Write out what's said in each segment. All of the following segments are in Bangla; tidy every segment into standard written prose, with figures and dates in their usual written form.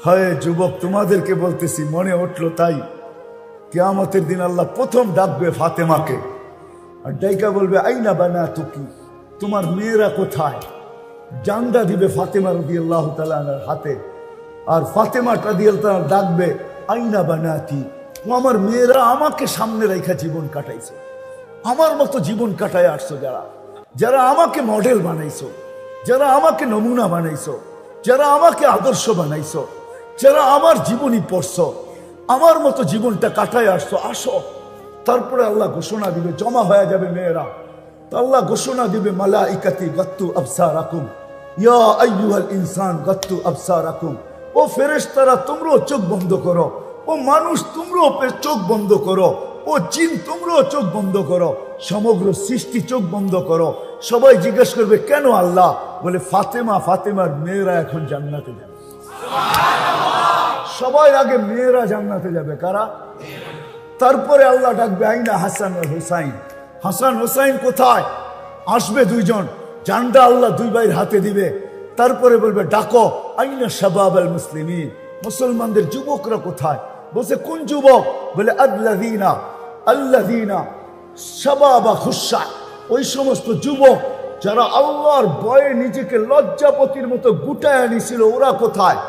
হায় যুবক, তোমাদেরকে বলতেছি, মনে উঠলো তাই। কিয়ামতের দিন আল্লাহ প্রথম ডাকবে ফাতেমাকে, আর ডাইকা বলবে আইনা বানাতুকি, তোমার মেয়েরা কোথায়? জান্ডা দিবে ফাতেমা রাদিয়াল্লাহু তাআলা আনহার হাতে, আর ফাতেমা রাদিয়াল্লাহু তাআলা ডাকবে আইনা বানাতি, আমার মেয়েরা আমাকে সামনে রেখা জীবন কাটাইছে, আমার মতো জীবন কাটায় আসছো, যারা যারা আমাকে মডেল বানাইছো, যারা আমাকে নমুনা বানাইছো, যারা আমাকে আদর্শ বানাইছো, যারা আমার জীবনী পড়ছো, আমার মতো জীবনটা কাটায় আসছো, আসো। তারপরে আল্লাহ ঘোষণা দিবে, জমা হয়ে যাবে মেয়েরা। তো আল্লাহ ঘোষণা দিবে মালাইকাতি গাত্তু আবসারাকুম ইয়া আইয়ুহাল ইনসান গাত্তু আবসারাকুম, ও ফেরেশতারা তোমরাও চোখ বন্ধ করো, ও মানুষ তোমরাও চোখ বন্ধ করো, ও জিন তোমরাও চোখ বন্ধ করো, সমগ্র সৃষ্টি চোখ বন্ধ করো। সবাই জিজ্ঞেস করবে কেন আল্লাহ? বলে ফাতেমার মেয়েরা এখন জান্নাতে যাবে। সবাই আগে মেয়েরা জান্নাতে যাবে, কারা? তারপরে আল্লাহ ডাকবে আইনা হাসান আর হুসাইন, হাসান হুসাইন কোথায়? আসবে দুইজন, জান্ডা আল্লাহ দুই ভাইয়ের হাতে দিবে। তারপরে বলবে ডাকো আইনা শাবাব আল মুসলিমিন, মুসলমানদের যুবকরা কোথায়? বলছে কোন যুবক? বলে আল্লাযীনা শাবাবা খুশা, ওই সমস্ত যুবক যারা আল্লাহর ভয়ে নিজেকে লজ্জাপতির মতো গুটায় নিছিল, ওরা কোথায়?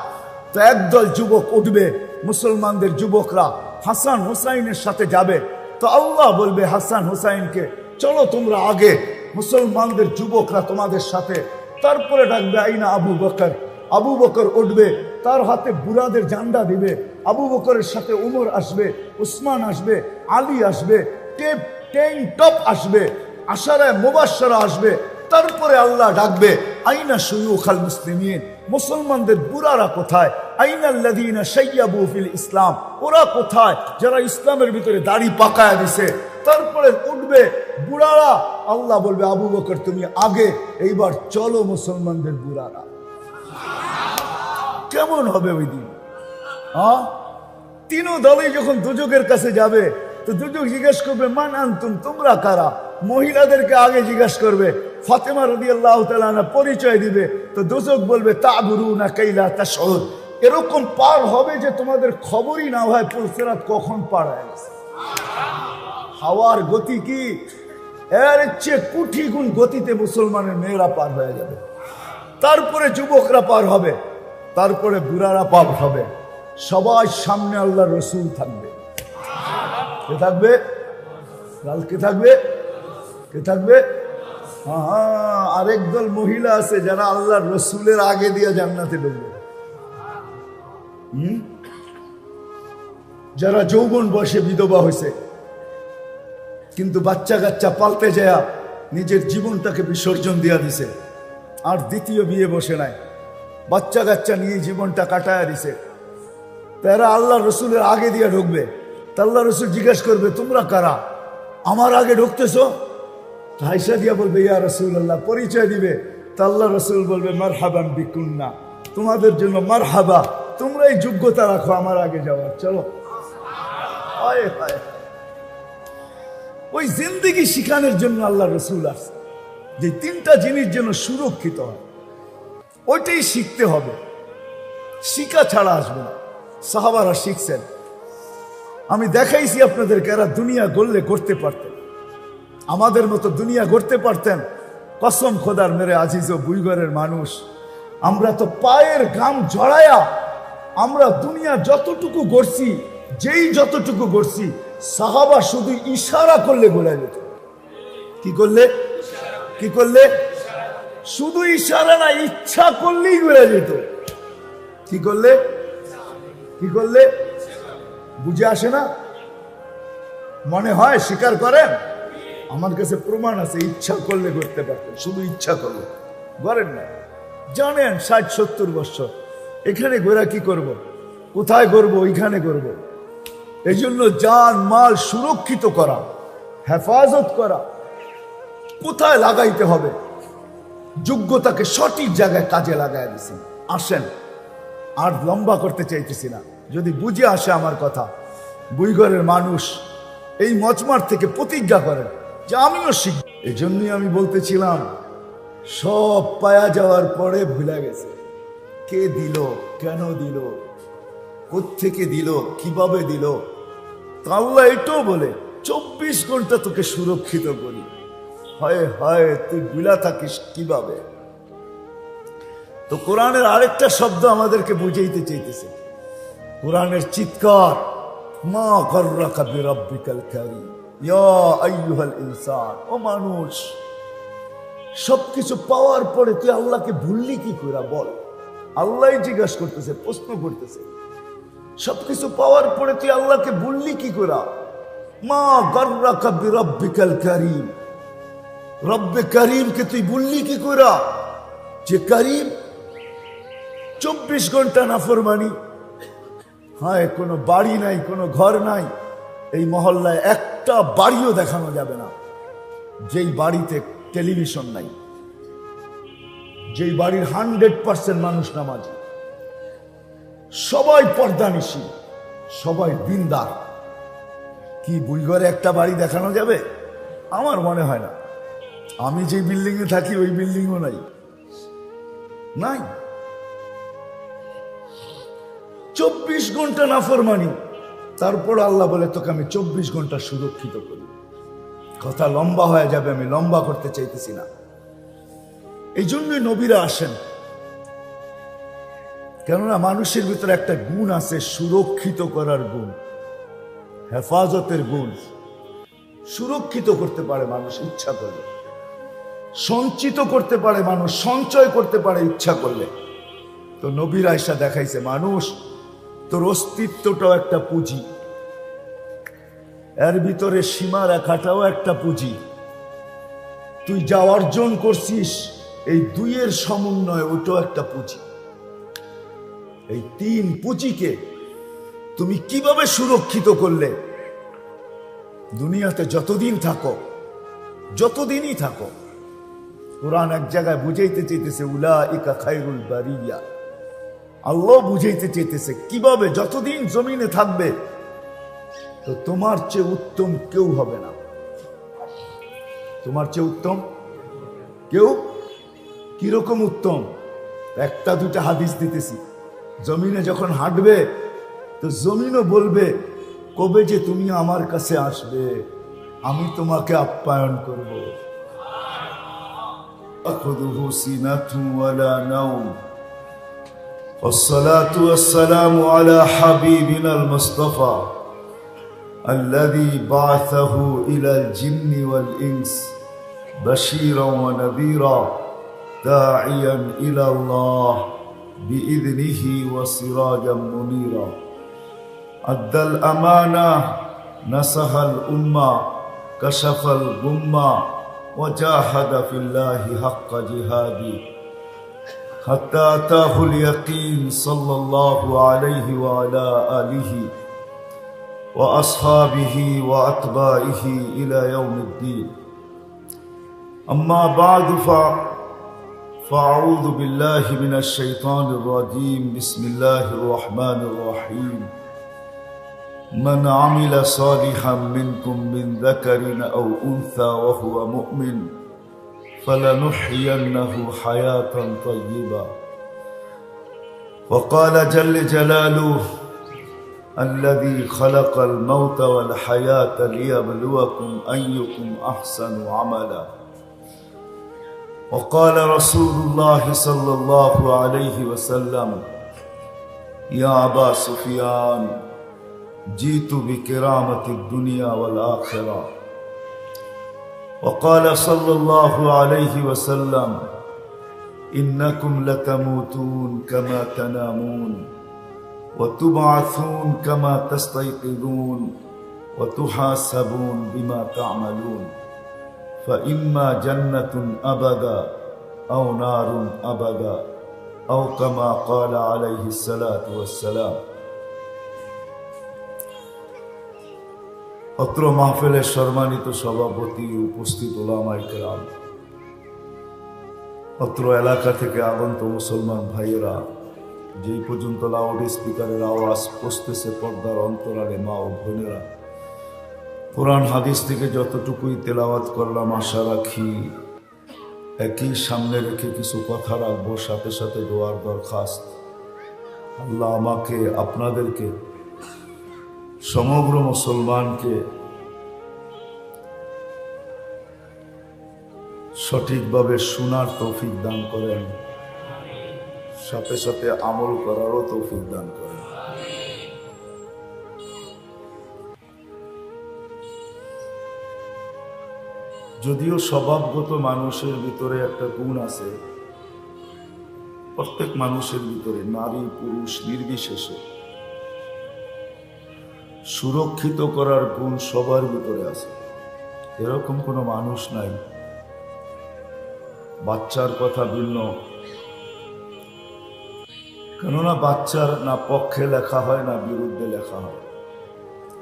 তো একদল যুবক উঠবে, মুসলমানদের যুবকরা হাসান হুসাইনের সাথে যাবে। তো আল্লাহ বলবে হাসান হুসাইনকে চলো তোমরা আগে, মুসলমানদের যুবকরা তোমাদের সাথে। তারপরে ডাকবে আইনা আবু বকর, আবু বকর উঠবে, তার হাতে বুড়াদের জান্ডা দিবে। আবু বকরের সাথে উমর আসবে, উসমান আসবে, আলী আসবে, টপ আসবে, আশারায়ে মুবাশশারা আসবে। তারপরে আল্লাহ ডাকবে আইনা শুয়ুখাল মুসলিমিন, মুসলমানদের বুড়ারা কোথায়? আইনাল্লাযীনা শাইয়াবু ফিল ইসলাম, ওরা কোথায় যারা ইসলামের ভিতরে দাড়ি পাকায়া দিছে? তারপরে উঠবে বুড়ারা, আল্লাহ বলবে আবু বকর তুমি আগে, এইবার চলো মুসলমানদের বুড়ারা। কেমন হবে ওই দিন? তিনও দলই যখন দুজকের কাছে যাবে, তো দুজক জিজ্ঞেস করবে মান আনতুম, তোমরা কারা? মহিলাদেরকে আগে জিজ্ঞেস করবে, ফাতেমা রাদিয়াল্লাহু তাআলা আনহা পরিচয় দিবে। তো দুজক বলবে তাবুরুনা কাইলা তাশউর, এরকম পার হবে যে তোমাদের খবরই না হয় পুলসিরাত কখন পার হয়ে গেছে। হাওয়ার গতি কি, এর চেয়ে কোটি গুণ গতিতে মুসলমানের মেয়েরা পার হয়ে যাবে। তারপরে যুবকরা পার হবে, তারপরে বুড়ারা পার হবে। সবার সামনে আল্লাহর রাসূল থাকবে। কে থাকবে? কে থাকবে? কে থাকবে? আরেক দল মহিলা আছে যারা আল্লাহর রাসূলের আগে দিয়ে জান্নাতে ঢুকবে। যারা যৌবন বয়সে বিধবা হয়েছে, কিন্তু বাচ্চা কাচ্চা পালতে যায় নিজের জীবনটাকে বিসর্জন দিয়া দিছে, আর দ্বিতীয় বিয়ে বসে নাই, বাচ্চা কাচ্চা নিয়ে জীবনটা কাটায় দিছে। তারা আল্লাহ রসুলের আগে দিয়ে ঢুকবে। তা আল্লাহ রসুল জিজ্ঞেস করবে তোমরা কারা, আমার আগে ঢুকতেছো? হাইসা দিয়া বলবে ইয়া রাসূলুল্লাহ, পরিচয় দিবে। তা আল্লাহ রসুল বলবে মারহাবান বিকুন্না, তোমাদের জন্য মারহাবা, তোমরাই যোগ্যতা রাখো আমার আগে যাওয়ার, চলো। ওই জিন্দেগি শিখানোর জন্য আল্লাহ রসুল আসছে, যে তিনটা জিনিস যেন সুরক্ষিত হয়, ওইটাই শিখতে হবে, শিখা ছাড়া আসবে না। সাহাবারা শিখছেন, আমি দেখাইছি আপনাদেরকে, এরা দুনিয়া গড়লে করতে পারতেন, আমাদের মতো দুনিয়া গড়তে পারতেন। কসম খোদার মেরে আজিজ ও বুইগরের মানুষ, আমরা তো পায়ের ঘাম ঝরায়া আমরা দুনিয়া যতটুকু গড়ছি, যেই যতটুকু গড়ছি, সাহাবা শুধু ইশারা করলে গড়া যেত। কি করলে? কি করলে? শুধু ইশারা না, ইচ্ছা করলেই গড়া যেত। কি করলে? কি করলে? বুঝে আসে না? মনে হয় স্বীকার করেন? আমার কাছে প্রমাণ আছে, ইচ্ছা করলে করতে পারতেন, শুধু ইচ্ছা করলে করেন না। জানেন 60-70 বছর এখানে ঘোরা কি করব, কোথায় করবো, ওইখানে করব। এই জন্য জান মাল সুরক্ষিত করা, হেফাজত করা, কোথায় লাগাইতে হবে, যোগ্যতাকে সঠিক জায়গায় কাজে লাগাই দিছি। আসেন, আর লম্বা করতে চাইতেছি না, যদি বুঝে আসে আমার কথা, বুইগরের মানুষ এই মজমার থেকে প্রতিজ্ঞা করেন যে আমিও শিখব। এই জন্যই আমি বলতেছিলাম, সব পায়া যাওয়ার পরে ভুলে গেছে কে দিল, কেন দিল, কোত্থেকে দিল, কিভাবে দিল। তো আল্লাহ এটাও বলে 24 ঘন্টা তোকে সুরক্ষিত করি। হায় হায়, তুই বিলা থাকিস কিভাবে। তো কোরআনের আরেকটা শব্দ আমাদেরকে বুঝাইতে চাইতেছে, কোরআনের চিৎকার, মা গররাকা বিরাব্বিকাল কারীম ইয়া আইয়ুহাল ইনসান। ও মানুষ, সবকিছু পাওয়ার পরে তুই আল্লাহকে ভুললি কি করে বল। আল্লাহ জিজ্ঞাসা করতেছে, প্রশ্ন করতেছে, সবকিছু পাওয়ার পরে তুই আল্লাহকে ভুললি কি করে। মা গররাকা বিরাব্বিকাল কারীম, রব্বে কারীমকে তুই ভুললি কি করে, যে কারীম। 24 ঘন্টা নাফরমানি। হ্যাঁ, কোনো বাড়ি নাই, কোনো ঘর নাই, এই মহল্লায় একটা বাড়িও দেখানো যাবে না যেই বাড়িতে টেলিভিশন নাই, যেই বাড়ির 100% মানুষ নামাজি, সবাই পর্দানিশী, সবাই দিনদার। কি বুইঘরে একটা বাড়ি দেখানো যাবে? আমার মনে হয় না। আমি যে বিল্ডিং এ থাকি ওই বিল্ডিংও নাই। নাই। 24 ঘন্টা নাফরমানি, তারপর আল্লাহ বলে তোকে আমি 24 ঘন্টা সুরক্ষিত করি। কথা লম্বা হয়ে যাবে, আমি লম্বা করতে চাইতেছি না। এই জন্যই নবীরা আসেন, কেননা মানুষের ভিতরে একটা গুণ আছে, সুরক্ষিত করার গুণ, হেফাজতের গুণ। সুরক্ষিত করতে পারে মানুষ ইচ্ছা করলে, সঞ্চিত করতে পারে মানুষ, সঞ্চয় করতে পারে ইচ্ছা করলে। তো নবীর আয়েশা দেখাইছে, মানুষ তোর অস্তিত্বটাও একটা পুঁজি, এর ভিতরে সীমা রেখাটাও একটা পুঁজি। তুই যা অর্জন করছিস এই দুইয়ের সমন্বয়, ওটাও একটা পুঁজি। এই 3 পুঁজিকে তুমি কিভাবে সুরক্ষিত করলে, দুনিয়াতে যতদিন থাকো, যতদিনই থাকো। কোরআন এক জায়গায় বুঝাইতে চাইতেছে উলাইকা খায়রুল বারিয়া। আল্লাহ বুঝাইতে চাইতেছে কিভাবে যতদিন জমিনে থাকবে, তো তোমার চেয়ে উত্তম কেউ হবে না। তোমার চেয়ে উত্তম কেউ। কিরকম উত্তম? একটা দুটা হাদিস দিতেছি। জমিনে যখন হাঁটবে তো জমিনও বলবে, কবে যে তুমি আমার কাছে আসবে, আমি তোমাকে আপ্যায়ন করব। আখুযুহু সিনাতুন ওয়ালা নাওম। والصلاة والسلام على حبيبنا المصطفى الذي بعثه إلى الجن والإنس بشيرا ونذيرا داعيا إلى الله بإذنه وسراجا منيرا أدى الأمانة نصح الأمة كشف الغمة وجاهد في الله حق جهاده حتى أتاه اليقين صلى الله عليه وعلى آله وأصحابه وأتباعه إلى يوم الدين. أما بعد فأعوذ بالله من الشيطان الرجيم. بسم الله الرحمن الرحيم. من عمل صالحا منكم من ذكر أو أنثى وهو مؤمن فلنحيينه حياة طيبة. وقال جل جلاله الذي خلق الموت والحياة ليبلوكم أيكم أحسن عملا. وقال رسول الله صلى الله عليه وسلم يا أبا سفيان جئت بكرامة الدنيا والآخرة. وقال صلى الله عليه وسلم إنكم لتموتون كما تنامون وتبعثون كما تستيقظون وتحاسبون بما تعملون فإما جنة أبدا أو نار أبدا أو كما قال عليه الصلاة والسلام. অত্র মাহফিলের সম্মানিত সভাপতি, উপস্থিত উলামায়ে কেরাম, অত্র এলাকা থেকে আগত মুসলমান ভাইয়েরা, যেই পর্যন্ত লাউড স্পিকারের আওয়াজ পৌঁছতেছে পর্দার অন্তরালে মা ও বোনেরা, কোরআন হাদিস থেকে যতটুকুই তেলাওয়াত করলাম, আশা রাখি একই সামনে রেখে কিছু কথা রাখবো, সাথে সাথে দোয়ার দরখাস্ত। আল্লাহ আমাকে, আপনাদেরকে, সমগ্র মুসলমানকে সঠিকভাবে শোনার তৌফিক দান করেন, সাথে সাথে আমল করারও তৌফিক দান করেন। যদিও স্বভাবগত মানুষের ভিতরে একটা গুণ আছে, প্রত্যেক মানুষের ভিতরে, নারী পুরুষ নির্বিশেষে, সুরক্ষিত করার গুণ সবার ভিতরে আছে। এরকম কোনো মানুষ নাই। বাচ্চার কথা ভিন্ন, কেননা বাচ্চার না পক্ষে লেখা হয় না বিরুদ্ধে লেখা হয়।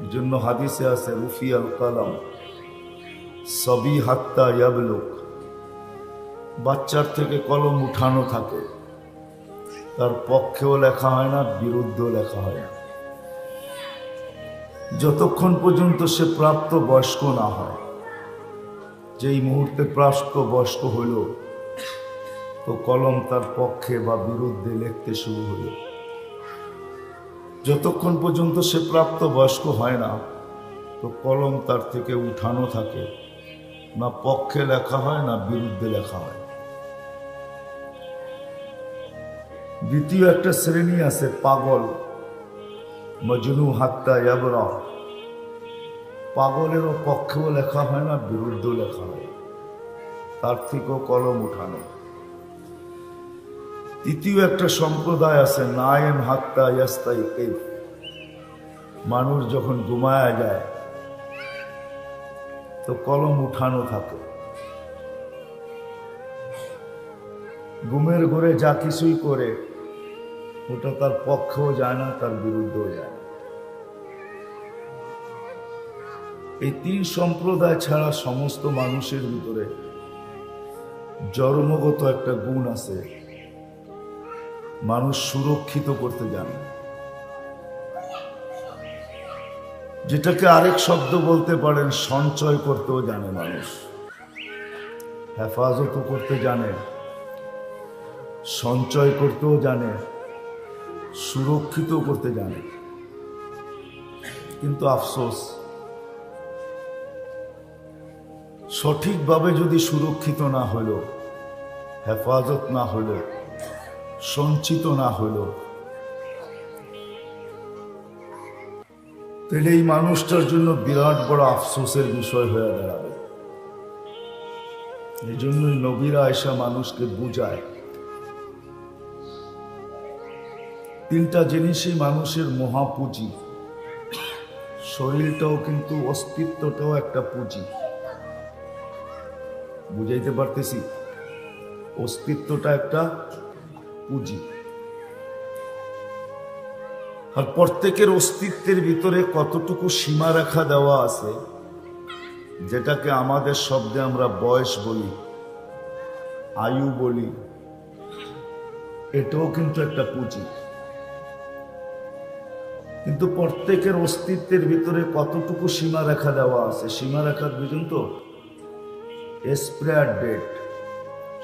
এই জন্য হাদিসে আছে রুফি আল কালাম সবই হাত্তা ইয়াবলুক, বাচ্চার থেকে কলম উঠানো থাকে, তার পক্ষেও লেখা হয় না বিরুদ্ধেও লেখা হয় না, যতক্ষণ পর্যন্ত সে প্রাপ্ত বয়স্ক না হয়। যেই মুহূর্তে প্রাপ্ত বয়স্ক হইল তো কলম তার পক্ষে বা বিরুদ্ধে লিখতে শুরু হইল। যতক্ষণ পর্যন্ত সে প্রাপ্ত বয়স্ক হয় না তো কলম তার থেকে উঠানো থাকে, না পক্ষে লেখা হয় না বিরুদ্ধে লেখা হয়। দ্বিতীয় একটা শ্রেণী আছে পাগল, মজনু হাত্তা ইয়াবরা, পাগলেরও পক্ষেও লেখা হয় না বিরুদ্ধেও লেখা হয়, তার থেকেও কলম উঠানো। তৃতীয় একটা সম্প্রদায় আছে নায়েম হাত্তা ইয়াস্তাইকিজ, মানুষ যখন ঘুমায়া যায় তো কলম উঠানো থাকে। ঘুমের ঘরে যা কিছুই করে ওটা তার পক্ষেও যায় না, তার বিরুদ্ধেও যায় না। এই তিন সম্প্রদায় ছাড়া সমস্ত মানুষের ভিতরে জন্মগত একটা গুণ আছে, মানুষ সুরক্ষিত করতে জানে, যেটাকে আরেক শব্দ বলতে পারেন সঞ্চয় করতেও জানে। মানুষ হেফাজত করতে জানে, সঞ্চয় করতেও জানে, সুরক্ষিত করতে জানে। কিন্তু আফসোস, সঠিকভাবে যদি সুরক্ষিত না হইল, হেফাজত না হইল, সঞ্চিত না হইল, তাহলে এই মানুষটার জন্য বিরাট বড় আফসোসের বিষয় হয়ে দাঁড়াবে। এই জন্যই নবীরা এসা মানুষকে বুঝায় তিনটা জিনিসই মানুষের মহাপুঁজি। শরীরটাও কিন্তু, অস্তিত্বটাও একটা পুঁজি। বুঝাইতে পারতেছি? অস্তিত্বটা একটা পুঁজি। আর প্রত্যেকের অস্তিত্বের ভিতরে কতটুকু সীমারেখা দেওয়া আছে, যেটাকে আমাদের শব্দে আমরা বয়স বলি, আয়ু বলি, এটাও কিন্তু একটা পুঁজি। কিন্তু প্রত্যেকের অস্তিত্বের ভিতরে কতটুকু সীমারেখা দেওয়া আছে, সীমারেখার বুঝুন তো, এক্সপায়ার ডেট,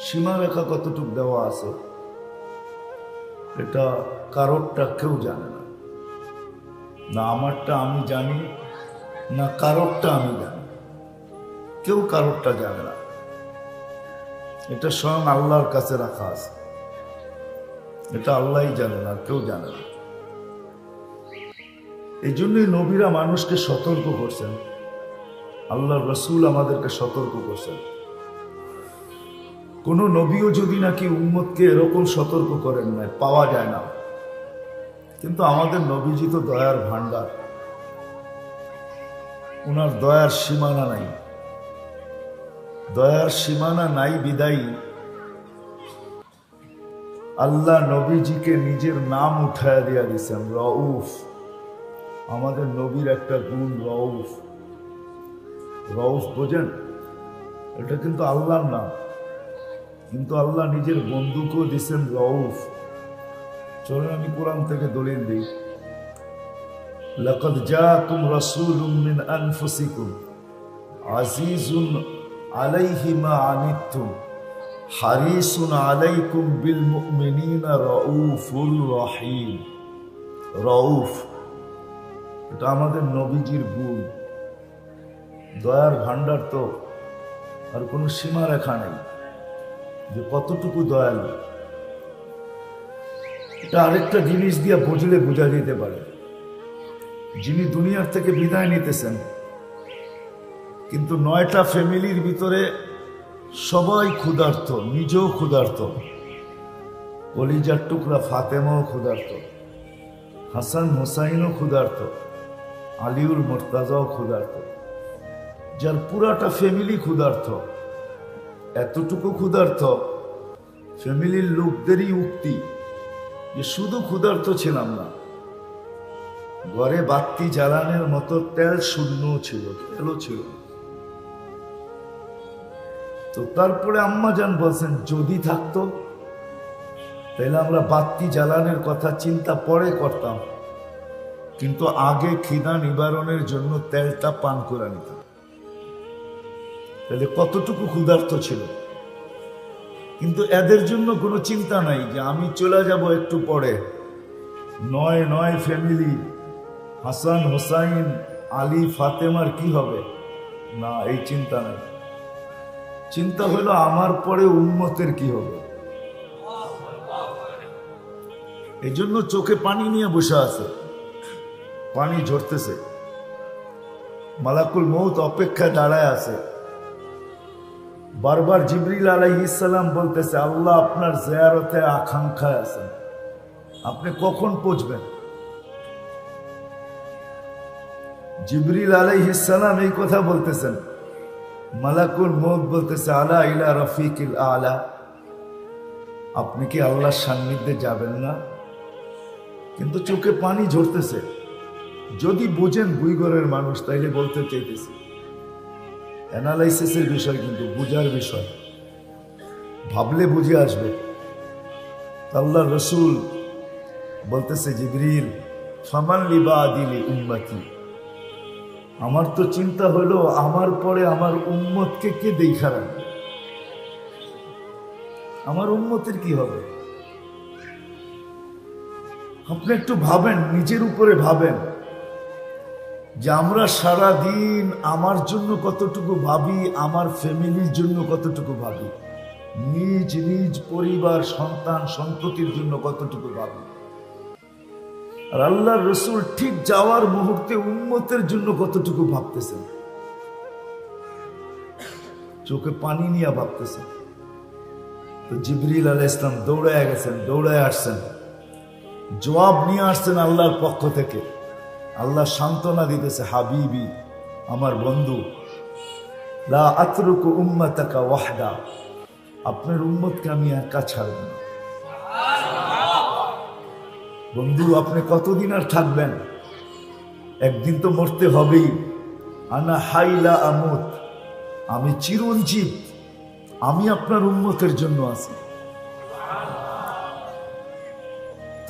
সীমারেখা কতটুকু দেওয়া আছে এটা কারোরটা কেউ জানে না। না আমারটা আমি জানি, না কারোরটা আমি জানি, কেউ কারোরটা জানে না। এটা স্বয়ং আল্লাহর কাছে রাখা আছে, এটা আল্লাহই জানে না, কেউ জানে না। এই জন্যই নবীরা মানুষকে সতর্ক করছেন, আল্লাহর রসুল আমাদেরকে সতর্ক করছেন। কোন নবীও যদি নাকি উম্মতকে এরকম সতর্ক করেন না, পাওয়া যায় না। কিন্তু আমাদের নবীজি তো দয়ার ভান্ডার, ওনার দয়ার সীমানা নাই। দয়ার সীমানা নাই বিদায়ী আল্লাহ নবীজিকে নিজের নাম উঠায় দিয়া দিয়েছেন রউফ। আমাদের নবীর একটা গুণ রউফ। রউফ বোঝেন? এটা কিন্তু আল্লাহর নাম, কিন্তু আল্লাহ নিজের বন্ধুকেও দিয়েছেন রউফ। চলেন আমি কোরআন থেকে দলিল দিই। লাকাদ জাআকুম রাসূলুম মিন আনফুসিকুম আজিজুন আলাইহি মা আনিতুম হারিসুন আলাইকুম বিল মুমিনিনা রাউফুর রহিম। রউফ, এটা আমাদের নবীজির গুণ। দয়ার ভান্ডার তো আর কোনো সীমা রেখা নেই যে কতটুকু দয়ালু। এটা আরেকটা জিনিস দিয়ে বুঝলে বোঝা যেতে পারে, যিনি দুনিয়ার থেকে বিদায় নিতেছেন কিন্তু 9টা ফ্যামিলির ভিতরে সবাই ক্ষুধার্ত, নিজেও ক্ষুধার্ত, কলিজার টুকরা ফাতেমাও ক্ষুধার্ত, হাসান হোসাইনও ক্ষুধার্ত, আলিউল মুর্তাজাও ক্ষুধার্ত, যার পুরাটা ফ্যামিলি ক্ষুধার্ত। এতটুকু ক্ষুধার্ত, ফ্যামিলির লোকদেরই উক্তি যে শুধু ক্ষুধার্ত ছিলাম না, ঘরে বাতি জ্বালানোর মতো তেল শূন্য ছিল, তেলও ছিল। তো তারপরে আম্মা জান বলছেন যদি থাকতো তাহলে আমরা বাতি জ্বালানোর কথা চিন্তা পরে করতাম, কিন্তু আগে খিদা নিবারণের জন্য তেলটা পান করে নিতাম। তাহলে কতটুকু ক্ষুধার্ত ছিল। কিন্তু এদের জন্য কোনো চিন্তা নাই যে আমি চলে যাব একটু পরে, 9 ফ্যামিলি, হাসান হোসাইন আলী ফাতেমার কি হবে, না এই চিন্তা নাই। চিন্তা হলো আমার পরে উম্মতের কি হবে। এই জন্য চোখে পানি নিয়ে বসে আছে, পানি ঝরতেছে, মালাকুল মউত অপেক্ষায় দাঁড়ায় আছে। বারবার জিবরিল আলাইহিস সালাম বলতেছে আল্লাহ আপনার জিয়ারতে আকাঙ্ক্ষায় আছেন, আপনি কখন পৌঁছবেন। জিবরিল আলাইহিস সালাম এই কথা বলতেছেন, মালাকুল মউত বলতেছে আলা ইলা রফিকিল আলা, আপনি কি আল্লাহর সান্নিধ্যে যাবেন না। কিন্তু চোখে পানি ঝরতেছে। যদি বুঝেন বুইগরের মানুষ তাইলে বলতে চাইতেছি, অ্যানালাইসিসের বিষয় কিন্তু বুঝার বিষয়, ভাবলে বুঝে আসবে। আল্লাহ রসুল বলতেছে জিবরিল ফামান লিবাদিলি উম্মতি, আমার তো চিন্তা হলো আমার পরে আমার উম্মতকে কে দেখা রাখবে, আমার উম্মতের কি হবে। আপনি একটু ভাবেন, নিজের উপরে ভাবেন যে আমরা সারা দিন আমার জন্য কতটুকু ভাবি, আমার ফ্যামিলির জন্য কতটুকু ভাবি, নিজ নিজ পরিবার সন্তান সন্ততির জন্য কতটুকু ভাবি। আর আল্লাহর রসুল ঠিক যাওয়ার মুহূর্তে উম্মতের জন্য কতটুকু ভাবতেছেন, চোখে পানি নিয়ে ভাবতেছেন। তো জিবরিল আলাইহিস সালাম দৌড়ায় গেছেন, দৌড়ায় আসছেন, জবাব নিয়ে আসছেন আল্লাহর পক্ষ থেকে। আল্লাহ সান্ত্বনা দিতেছে হাবিবি, আমার বন্ধু, লা আতরুকু উম্মাতাকা ওয়াহদা, আপনার উম্মতকে আমি একা ছাড়ব না। বন্ধু আপনি কতদিন আর থাকবেন, একদিন তো মরতে হবেই। আনা হাইলা আমুত, আমি চিরঞ্জীব, আমি আপনার উম্মতের জন্য আছি।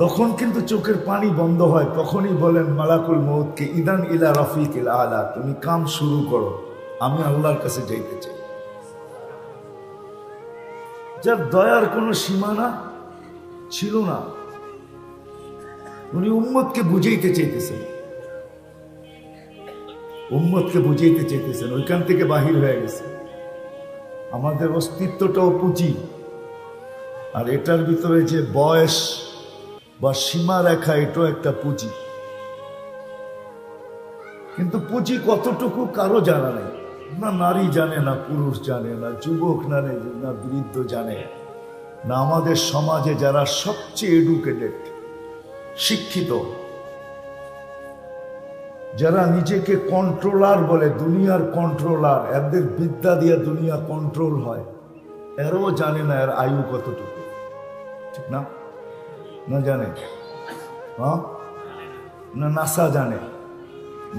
তখন কিন্তু চোখের পানি বন্ধ হয়, তখনই বলেন মালাকুল মউতকে ইদান ইলা রফিকিল আলা, তুমি কাম শুরু করো, আমি আল্লাহর কাছে যাইতে চাই। যার দয়ার কোনো সীমানা ছিল না, উনি উম্মতকে বুঝাইতে চাইতেছেন, উম্মতকে বুঝাইতে চাইতেছেন, ওইখান থেকে বাহির হয়ে গেছে। আমাদের অস্তিত্বটাও পুঁজি, আর এটার ভিতরে যে বয়স বা সীমা রেখা, এটাও একটা পুঁজি। কিন্তু পুঁজি কতটুকু কারো জানা নেই, না নারী জানে, না পুরুষ জানে, না যুবক জানে, না বৃদ্ধ জানে, না আমাদের সমাজে যারা সবচেয়ে এডুকেটেড শিক্ষিত, যারা নিজেকে কন্ট্রোলার বলে, দুনিয়ার কন্ট্রোলার, এদের বিদ্যা দিয়ে দুনিয়া কন্ট্রোল হয়, এরও জানে না এর আয়ু কতটুকু, ঠিক না? না জানে? হ্যাঁ, না নাসা জানে?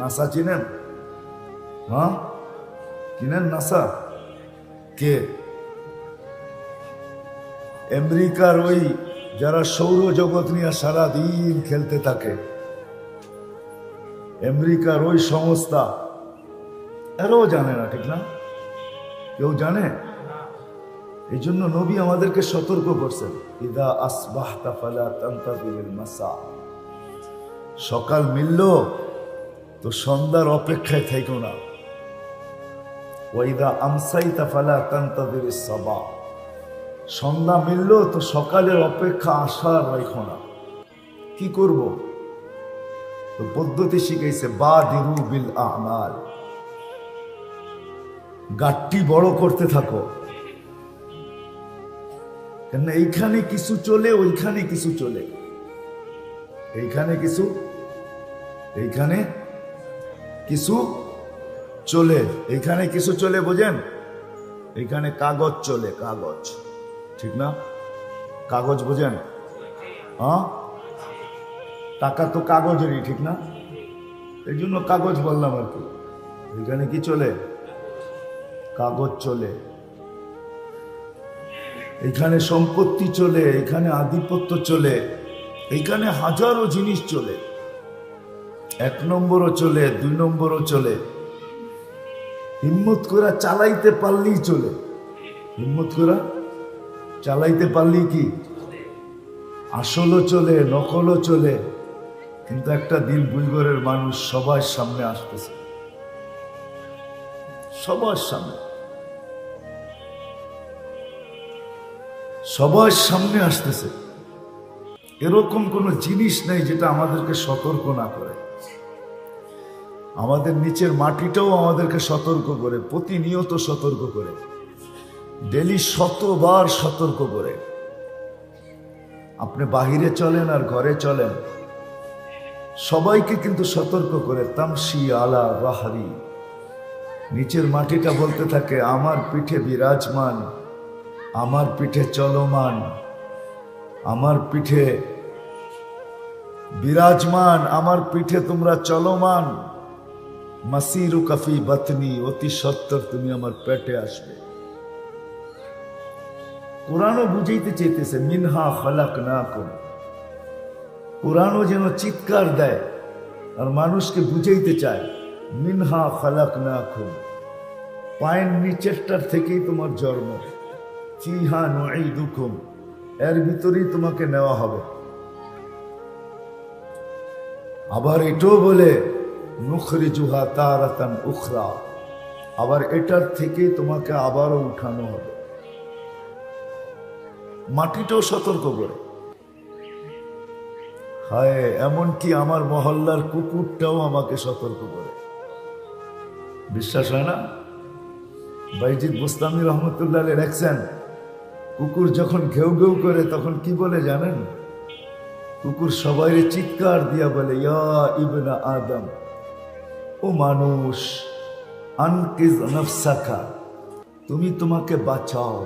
নাসা চিনেন? হ্যাঁ চিনেন নাসা? কে? আমেরিকার ওই যারা সৌরজগৎ নিয়ে সারাদিন খেলতে থাকে, আমেরিকার ওই সংস্থা, এরাও জানে না, ঠিক না? কেউ জানে? এই জন্য নবী আমাদেরকে সতর্ক করছেন, ইদা আসবাহতা ফালা তানতাযিরিল মাসা, সকাল মিলল তো সন্ধ্যার অপেক্ষায় থেকো না। ওয়াইদা আমসাইতা ফালা তানতাযিরিস সাবা, সন্ধ্যা মিলল তো সকালের অপেক্ষা আসার রেখো না। কি করব? তো পদ্ধতি শিখাইছে বাদিরু বিল আমাল, গাট্টি বড় করতে থাকো। কেন এইখানে কিছু চলে, ওইখানে কিছু চলে, এইখানে কিছু, এইখানে কিছু চলে, এইখানে কিছু চলে, বোঝেন? এইখানে কাগজ চলে, কাগজ, ঠিক না? কাগজ বোঝেন? হ্যাঁ, টাকা তো কাগজেরই, ঠিক না? এই জন্য কাগজ বললাম আর কি। এখানে কি চলে? কাগজ চলে। এখানে সম্পত্তি চলে, এখানে আধিপত্য চলে, এখানে হাজারো জিনিস চলে। 1 নম্বরও চলে, 2 নম্বরও চলে। হিম্মত করে চালাইতে পারলেই চলে। হিম্মত করে চালাইতে পারলেই কি আসলও চলে, নকলও চলে। কিন্তু একটা দিন বুইগরের মানুষ সবার সামনে আসতেছে, সবার সামনে, সবার সামনে আসতেছে। এরকম কোন জিনিস নেই যেটা আমাদেরকে সতর্ক না করে। আমাদের নিচের মাটিটাও আমাদেরকে সতর্ক করে, প্রতিনিয়ত সতর্ক করে, ডেলি 100বার সতর্ক করে। আপনি বাহিরে চলেন আর ঘরে চলেন, সবাইকে কিন্তু সতর্ক করে। তামশি আলা বাহারি, নিচের মাটিটা বলতে থাকে আমার পিঠে বিরাজমান, আমার পিঠে চলমান, আমার পিঠে বিরাজমান, আমার পিঠে তোমরা চলমান। মাসিরু কাফি বাতনি, অতি সত্তর তুমি আমার পেটে আসবে। কোরআনও বুঝাইতে চাইতেছে মিনহা খালাকনাকুম। কোরআনও যেন চিৎকার দেয় আর মানুষকে বুঝাইতে চায় মিনহা খালাকনাকুম, পায়ের নিচেরটার থেকেই তোমার জন্ম। ফিহা নুঈদুকুম, এর ভিতরেই তোমাকে নেওয়া হবে। আবার এটাও বলে নুখরিজুহা তারাতান উখরা, আবার এটার থেকেই তোমাকে আবারও উঠানো হবে। মাটিটাও সতর্ক করে। হায়, এমনকি আমার মহল্লার কুকুরটাও আমাকে সতর্ক করে। বিশ্বাস হয় না? বাইজিদ বুস্তামি রহমতুল্লাহ লেখছেন, কুকুর যখন ঘেউ ঘেউ করে তখন কি বলে জানেন? কুকুর সবাই চিৎকার দিয়া বলে ইয়া ইবনা আদম, ও মানুষ, আনকিজ নফসাকা, তুমি তোমাকে বাঁচাও,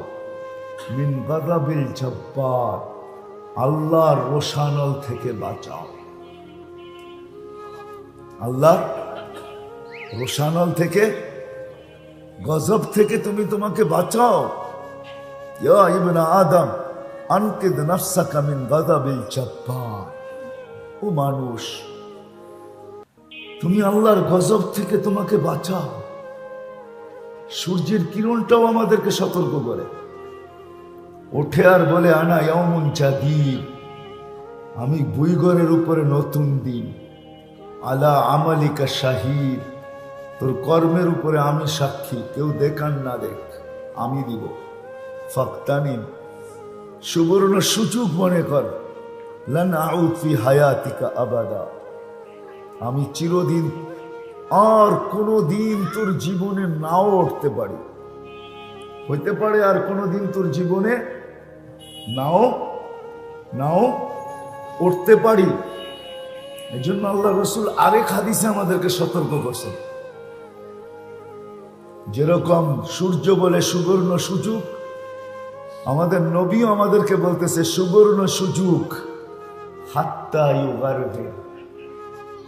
মিন গাযাবিল জব্বার, আল্লাহর রোশানল থেকে বাঁচাও। আল্লাহর রোশানল থেকে, গজব থেকে তুমি তোমাকে বাঁচাও। ইয়া ইবনা আদম আনকিদ নফসাকা মিন গাযাবিল জব্বার, ও মানুষ, তুমি আল্লাহর গজব থেকে তোমাকে বাঁচাও। সূর্যের কিরণটাও আমাদেরকে সতর্ক করে। ওঠে আর বলে আনা ইয়াউমুন জাদীদ, আমি বুইগরের উপরে নতুন দিন। আলা আমালিকা শাহীদ, তোর কর্মের উপরে আমি সাক্ষী, কেউ দেখান না দেখ, আমি দিব। ফাক্তানিম, সুবর্ণ সুযোগ মনে কর। লান আউদ ফি হায়াতিকা আবাদা, আমি চিরদিন আর কোনো দিন তোর জীবনে নাও উঠতে পারি। হইতে পারে আর কোনোদিন তোর জীবনে নাও উঠতে পারি। এই জন্য আল্লাহ রসুল আরেক হাদিসে আমাদেরকে সতর্ক করছেন। যেরকম সূর্য বলে সুবর্ণ সুযোগ, আমাদের নবীও আমাদেরকে বলতেছে সুবর্ণ সুযোগ। হাত্তা ইউগারবে,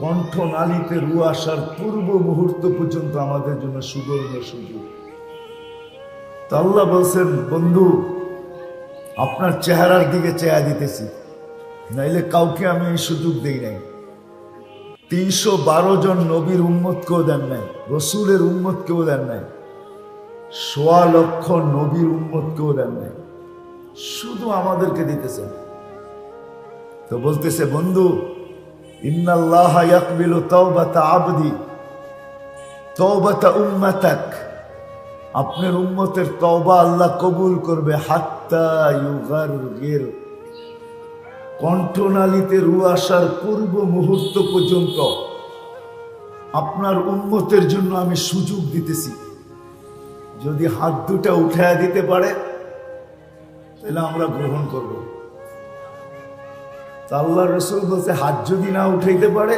কণ্ঠনালীতে রু আসার পূর্ব মুহূর্ত পর্যন্ত আমাদের জন্য সুবর্ণ সুযোগ। তো আল্লাহ বলছেন, বন্ধু, আপনার চেহারার দিকে চেয়া দিতেছি, নাইলে কাউকে আমি এই সুযোগ দেই নাই। 312 জন নবীর উম্মতকেও দেন নাই, রসুলের উম্মতকেও দেন নাই, 1.25 লক্ষ নবীর উম্মতকেও দেন নাই, শুধু আমাদেরকে দিতেছেন। তো বলতেছে, বন্ধু, ইন্নাল্লাহা ইয়াকবিলু তাওবাতা আবদি তাওবাতা উম্মাতাক, আপনার উম্মতের তওবা আল্লাহ কবুল করবে হাত্তা ইউগারগির, কণ্ঠনালীতে রু আসার পূর্ব মুহূর্ত পর্যন্ত আপনার উম্মতের জন্য আমি সুযোগ দিতেছি। যদি হাত দুটা উঠায় দিতে পারে তাহলে আমরা গ্রহণ করব। আল্লাহ রসুল বলছে হাত যদি না উঠাইতে পারে,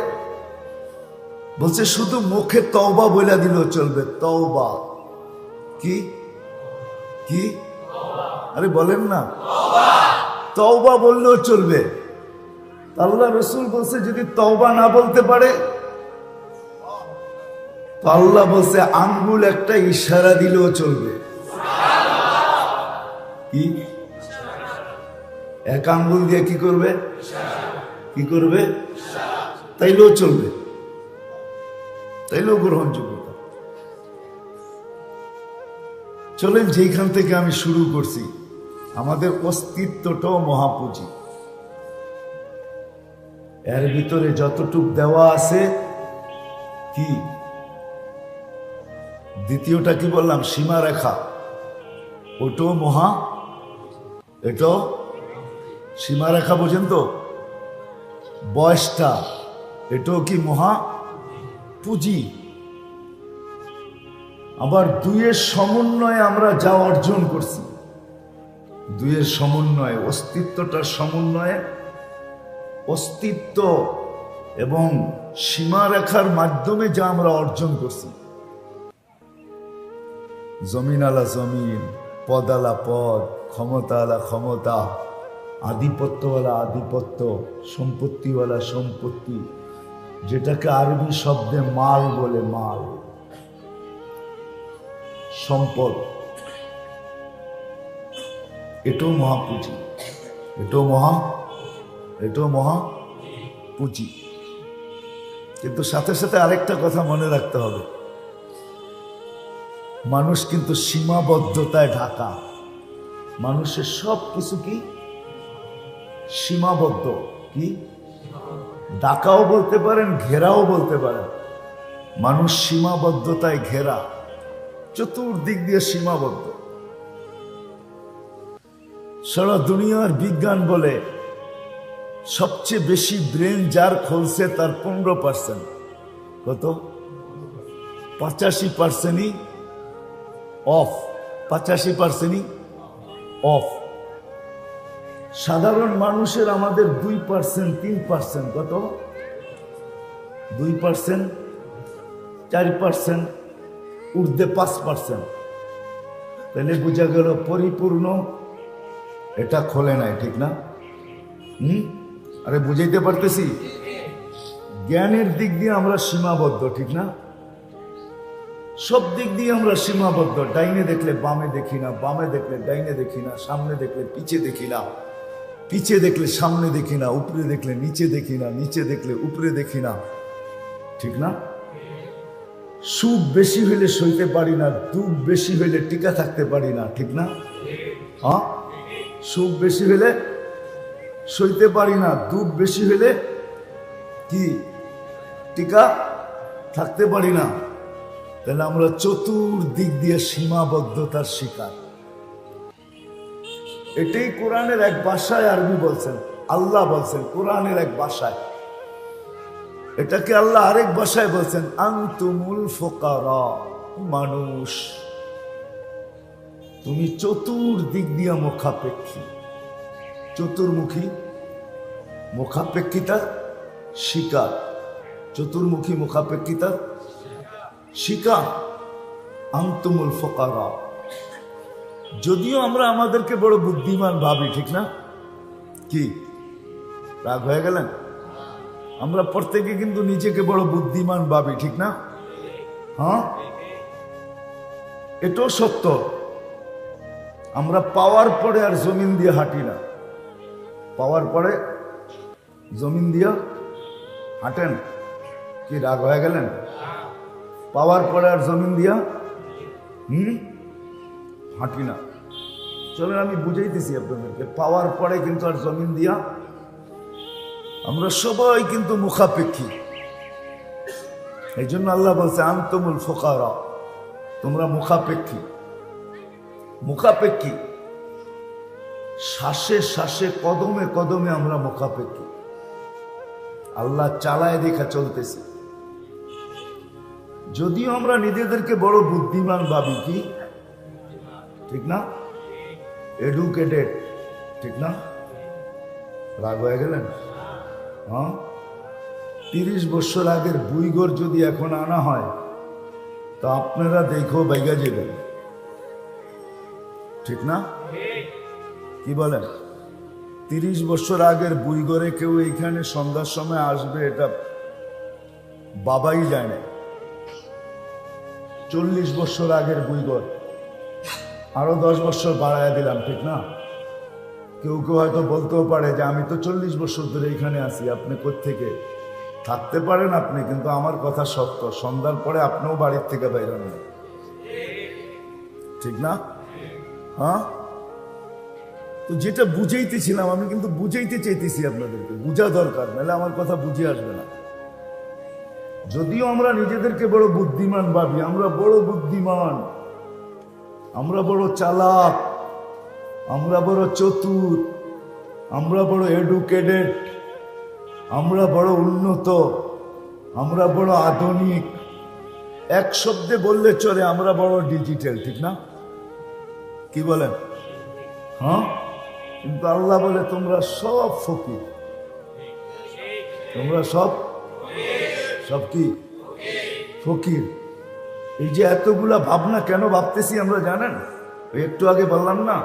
বলছে শুধু মুখে তওবা বলে দিলেও চলবে। তওবা কি কি? আরে বলেন না, তওবা বললেও চলবে। আল্লাহ রসুল বলছে যদি তওবা না বলতে পারে, তো আল্লাহ বলছে আঙ্গুল একটা ইশারা দিলেও চলবে। কি? এক আঙ্গুল দিয়ে কি করবে? কি করবে? তাইলেও চলবে, তাইলেও গ্রহণযোগ্য। চলেন যেখান থেকে আমি শুরু করছি, আমাদের অস্তিত্বটাও মহাপুঁজি। এর ভিতরে যতটুক দেওয়া আছে কি, দ্বিতীয়টা কি বললাম? সীমারেখা, ওটাও মহা, এটাও সীমারেখা, বোঝেন তো? বয়সটা, এটাও কি মহা পুঁজি। আবার দুইয়ের সমন্বয়ে আমরা যা অর্জন করছি, দুইয়ের সমন্বয়ে, অস্তিত্বটার সমন্বয়ে, অস্তিত্ব এবং সীমারেখার মাধ্যমে যা আমরা অর্জন করছি, জমিন আলা জমিন, পদ আলা পদ, ক্ষমতা আলা ক্ষমতা, আধিপত্যওয়ালা আধিপত্য, সম্পত্তিওয়ালা সম্পত্তি, যেটাকে আরবি শব্দে মাল বলে, মাল, সম্পদ, এটাও মহাপুঁজি, এটাও মহা পুঁজি। কিন্তু সাথে সাথে আরেকটা কথা মনে রাখতে হবে, মানুষ কিন্তু সীমাবদ্ধতায় ঢাকা। মানুষের সব কিছু কি সীমাবদ্ধ, কি ঢাকাও বলতে পারেন, ঘেরাও বলতে পারেন। মানুষ সীমাবদ্ধতায় ঘেরা, চতুর্দিক দিয়ে সীমাবদ্ধ। সারা দুনিয়ার বিজ্ঞান বলে সবচেয়ে বেশি ব্রেন যার খুলছে তার 15%, কত? 85%ই অফ, 85%ই অফ। সাধারণ মানুষের আমাদের 2%, 3%, কত? 2%, 4%, ঊর্ধ্বে 5%। তাহলে বোঝা গেল পরিপূর্ণ এটা খোলে নাই, ঠিক না? আরে বুঝাইতে পারতেছি? জ্ঞানের দিক দিয়ে আমরা সীমাবদ্ধ, ঠিক না? সব দিক দিয়ে আমরা সীমাবদ্ধ। ডাইনে দেখলে বামে দেখি না, বামে দেখলে ডাইনে দেখি না, সামনে দেখলে পিছে দেখি না, পিছে দেখলে সামনে দেখি না, উপরে দেখলে নিচে দেখি না, নিচে দেখলে উপরে দেখি না, ঠিক না? সুখ বেশি হইলে সইতে পারি না, দুঃখ বেশি হইলে টিকা থাকতে পারি না, ঠিক না? হ্যাঁ, সুখ বেশি হইলে সইতে পারি না, দুঃখ বেশি হইলে কি টিকা থাকতে পারি না। তাহলে আমরা চতুর্দিক দিয়ে সীমাবদ্ধতার শিকার। এটাই কোরআনের এক ভাষায় আরবি বলছেন, আল্লাহ বলছেন কোরআনের এক ভাষায়। এটাকে আল্লাহ আরেক ভাষায় বলছেন আনতুমুল ফুকারা, মানুষ তুমি চতুর্দিক দিয়ে মুখাপেক্ষী, চতুর্মুখী, মুখাপেক্ষিতার শিকার, চতুর্মুখী মুখাপেক্ষিতার শিকার। আনতুমুল ফুকারা। যদিও আমরা আমাদেরকে বড় বুদ্ধিমান ভাবি, ঠিক না? কি রাগ হয়ে গেলেন? আমরা প্রত্যেকে কিন্তু নিজেকে বড় বুদ্ধিমান ভাবি, ঠিক না? হ্যাঁ, এটাও সত্য। আমরা পাওয়ার পরে আর জমিন দিয়ে হাঁটি না। পাওয়ার পরে জমিন দিয়ে হাঁটেন? কি রাগ হয়ে গেলেন? পাওয়ার পরে আর জমিন দিয়া হাঁটি না। চলেন আমি বুঝাইতেছি আপনাদেরকে। পাওয়ার পরে কিন্তু আর জমিন দিয়া আমরা সবাই কিন্তু মুখাপেক্ষী। এই জন্য আল্লাহ বলছে আনতুমুল ফুকারা, তোমরা মুখাপেক্ষী। মুখাপেক্ষী, শ্বাসে শ্বাসে কদমে কদমে আমরা মুখাপেক্ষী। আল্লাহ চালায় দেখা চলতেছে। যদিও আমরা নিজেদেরকে বড় বুদ্ধিমান ভাবি, কি ঠিক না? এডুকেটেড, ঠিক না? রাগ হয়ে গেলেন? হ্যাঁ, 30 বছর আগের বুইগর যদি এখন আনা হয় তো আপনারা দেখো বাইগা যাবেন, ঠিক না? কি বলেন? 30 বছর আগের বুইগরে কেউ এইখানে সন্ধ্যার সময় আসবে এটা বাবাই যায় না। 40 বছর আগের বুইগর, আরো 10 বছর বাড়ায় দিলাম, ঠিক না? কেউ কেউ হয়তো বলতেও পারে যে আমি তো 40 বছর ধরে এখানে আছি, আপনি কোত্থেকে? থাকতে পারেন আপনি, কিন্তু আমার কথা সত্য, সন্ধ্যার পরে আপনিও বাড়ির থেকে বাইরে নেন, ঠিক না? হ্যাঁ, তো যেটা বুঝাইতেছিলাম, আমি কিন্তু বুঝাইতে চাইতেছি আপনাদেরকে, বুঝা দরকার, নাহলে আমার কথা বুঝে আসবে না। যদিও আমরা নিজেদেরকে বড় বুদ্ধিমান ভাবি, আমরা বড় বুদ্ধিমান, আমরা বড় চালাক, আমরা বড় চতুর, আমরা বড় এডুকেটেড, আমরা বড় উন্নত, আমরা বড় আধুনিক, এক শব্দে বললে চলে আমরা বড় ডিজিটাল, ঠিক না? কি বলেন? হ্যাঁ, কিন্তু আল্লাহ বলে তোমরা সব ফকির, তোমরা সব সব কি ফকির। এই যে এতগুলা ভাবনা কেন ভাবতেছি আমরা জানেন? একটু আগে বললাম না,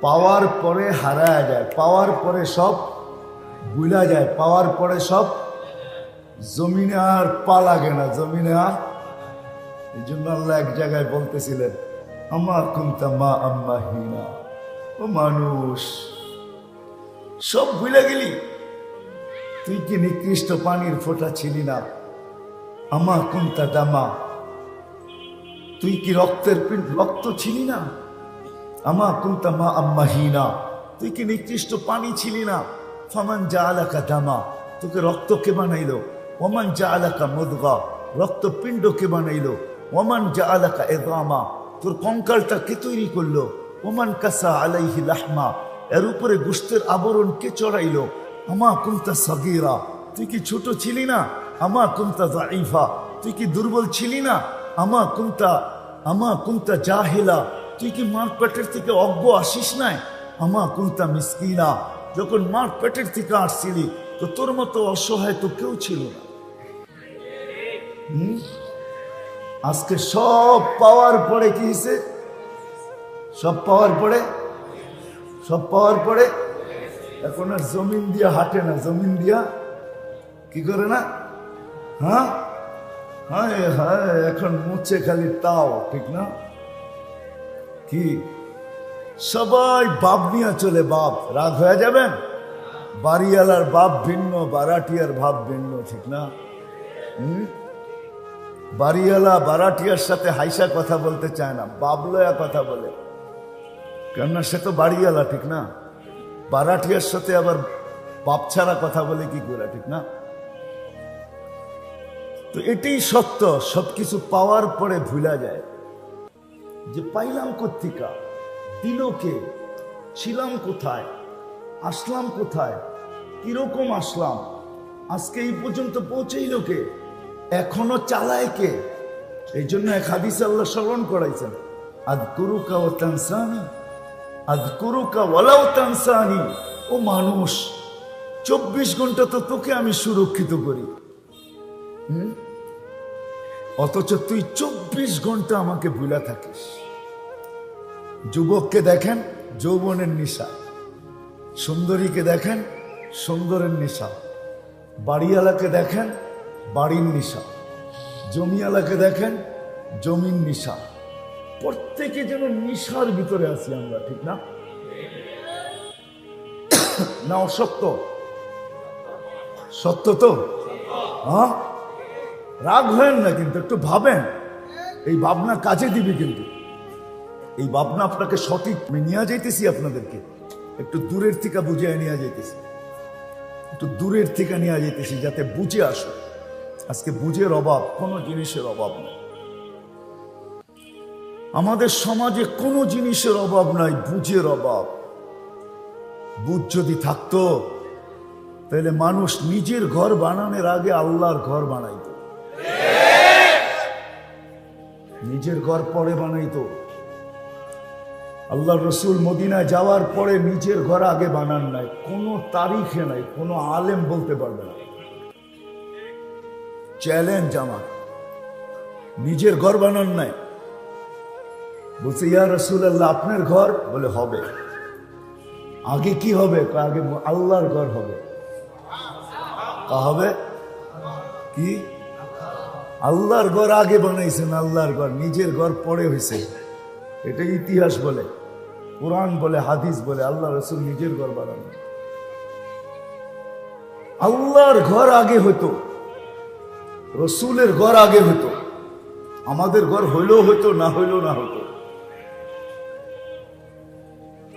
পাওয়ার পরে হারায় যায়, পাওয়ার পরে সব ভুলা যায়, পাওয়ার পরে সব জমিনে আর পা লাগে না, জমিনে আর। এই জন্য আল্লাহ এক জায়গায় বলতেছিলেন আমা কুনতা মা আম্মা হিনা, ও মানুষ সব ভুলে গেলি, তুই কি নিকৃষ্ট পানির ফোঁটা ছিলি না? আমা কুনতা দামা, তুই কি রক্তের রক্ত ছিলি না? আমা কুনতা মা আম্মা হিনা, তুই কি নিকৃষ্ট পানি ছিলি না? ফামান জাআলাকা দামা, তোকে রক্ত কে বানাইলো? ওমান জাআলাকা মুদগা, রক্তপিণ্ড কে বানাইলো? ওমান জাআলাকা ইযআমা, তোর কঙ্কালটা কে তৈরি করলো? ওমান কাসা আলাইহি লাহমা, এর উপরে গোশতের আবরণ কে চড়াইলো? আমা কুনতা সাগীরা, তুই কি ছোট ছিলি না? আমা কুনতা যাঈফা, তুই কি দুর্বল ছিলি না? আমা কুনতা জাহিলা, তুই কি মার পেটের থেকে অজ্ঞ আসিস নাই? আমা কুনতা মিসকিনা, যখন মার পেটের থেকে আসছিলি তো তোর মতো অসহায় তো কেউ ছিল না। আজকে সব পাওয়ার পরে কি হয়েছে? সব পাওয়ার পরে, সব পাওয়ার পরে এখন আর জমিন দিয়া হাঁটে না, জমিন দিয়া কি করে না? হ্যাঁ, হায় হায়, এখন মুছে খালি তাও, ঠিক না? কি সবাই বাপ নিয়ে চলে, বাপ। রাগ হয়ে যাবেন? বাড়িওয়ালার বাপ ভিন্ন, বারাটিয়ার ভাব ভিন্ন, ঠিক না? বাড়িওয়ালা বারাটিয়ার সাথে হাইসা কথা বলতে চায় না, বাপ লয়া কথা বলে, কেননা সে তো বাড়িওয়ালা, ঠিক না? বারাটিয়ার সাথে আবার বাপ ছাড়া কথা বলে কি করে, ঠিক না? তো এটাই সত্য, সবকিছু পাওয়ার পরে ভুলা যায় যে পাইলাম কোত্থেকা, দিল কে, ছিলাম কোথায়, আসলাম কোথায়, কিরকম আসলাম, আজকে এই পর্যন্ত পৌঁছেইল কে, এখনো চালায় কে? এই জন্য এক হাদিসে আল্লাহ স্মরণ করাইছেন, আযকুরুকা ওয়া তানসানি, আযকুরুকা ওয়ালাউ তানসানি। ও মানুষ, 24 ঘন্টা তো তোকে আমি সুরক্ষিত করি, অথচ তুই 24 ঘন্টা আমাকে ভুলা থাকিস। যুবককে দেখেন যৌবনের নেশা, সুন্দরীকে দেখেন সুন্দরের নেশা, বাড়িওয়ালাকে দেখেন বাড়ির নেশা, জমিওয়ালাকে দেখেন জমির নেশা। প্রত্যেকে যেন নেশার ভিতরে আছি আমরা, ঠিক না? না অসত্য? সত্য তো? হ্যাঁ, রাগ হয়েন না, কিন্তু একটু ভাবেন, এই ভাবনা কাজে দিবে, কিন্তু এই ভাবনা আপনাকে সঠিক নিয়ে যাইতেছি, আপনাদেরকে একটু দূরের থেকে বুঝিয়ে নিয়ে যাইতেছি। একটু দূরের থেকে নিয়ে যেতেছি যাতে বুঝে আসো। আজকে বুঝের অভাব, কোনো জিনিসের অভাব নেই আমাদের সমাজে, কোনো জিনিসের অভাব নাই, বুঝের অভাব। বুঝ যদি থাকতো তাহলে মানুষ নিজের ঘর বানানোর আগে আল্লাহর ঘর বানাইতো, নিজের ঘর পরে বানাইতো। আল্লাহর রসুল মদিনায় যাওয়ার পরে নিজের ঘর আগে বানান নাই, কোনো তারিখে নাই, কোনো আলেম বলতে পারবে না। চ্যালেঞ্জ আমার, নিজের ঘর বানান নাই। বলছে ইয়া রাসূলুল্লাহ আপনার ঘর? বলে হবে। আগে কি হবে? আগে আল্লাহর ঘর হবে। হবে কি? আল্লাহর ঘর আগে বানাইছেন, আল্লাহর ঘর, নিজের ঘর পরে হয়েছে। এটা ইতিহাস বলে, কোরআন বলে, হাদিস বলে, আল্লাহ রসুল নিজের ঘর বানানো। আল্লাহর ঘর আগে হতো, রসুলের ঘর আগে হতো। আমাদের ঘর হইলেও হইতো, না হইলেও না হতো।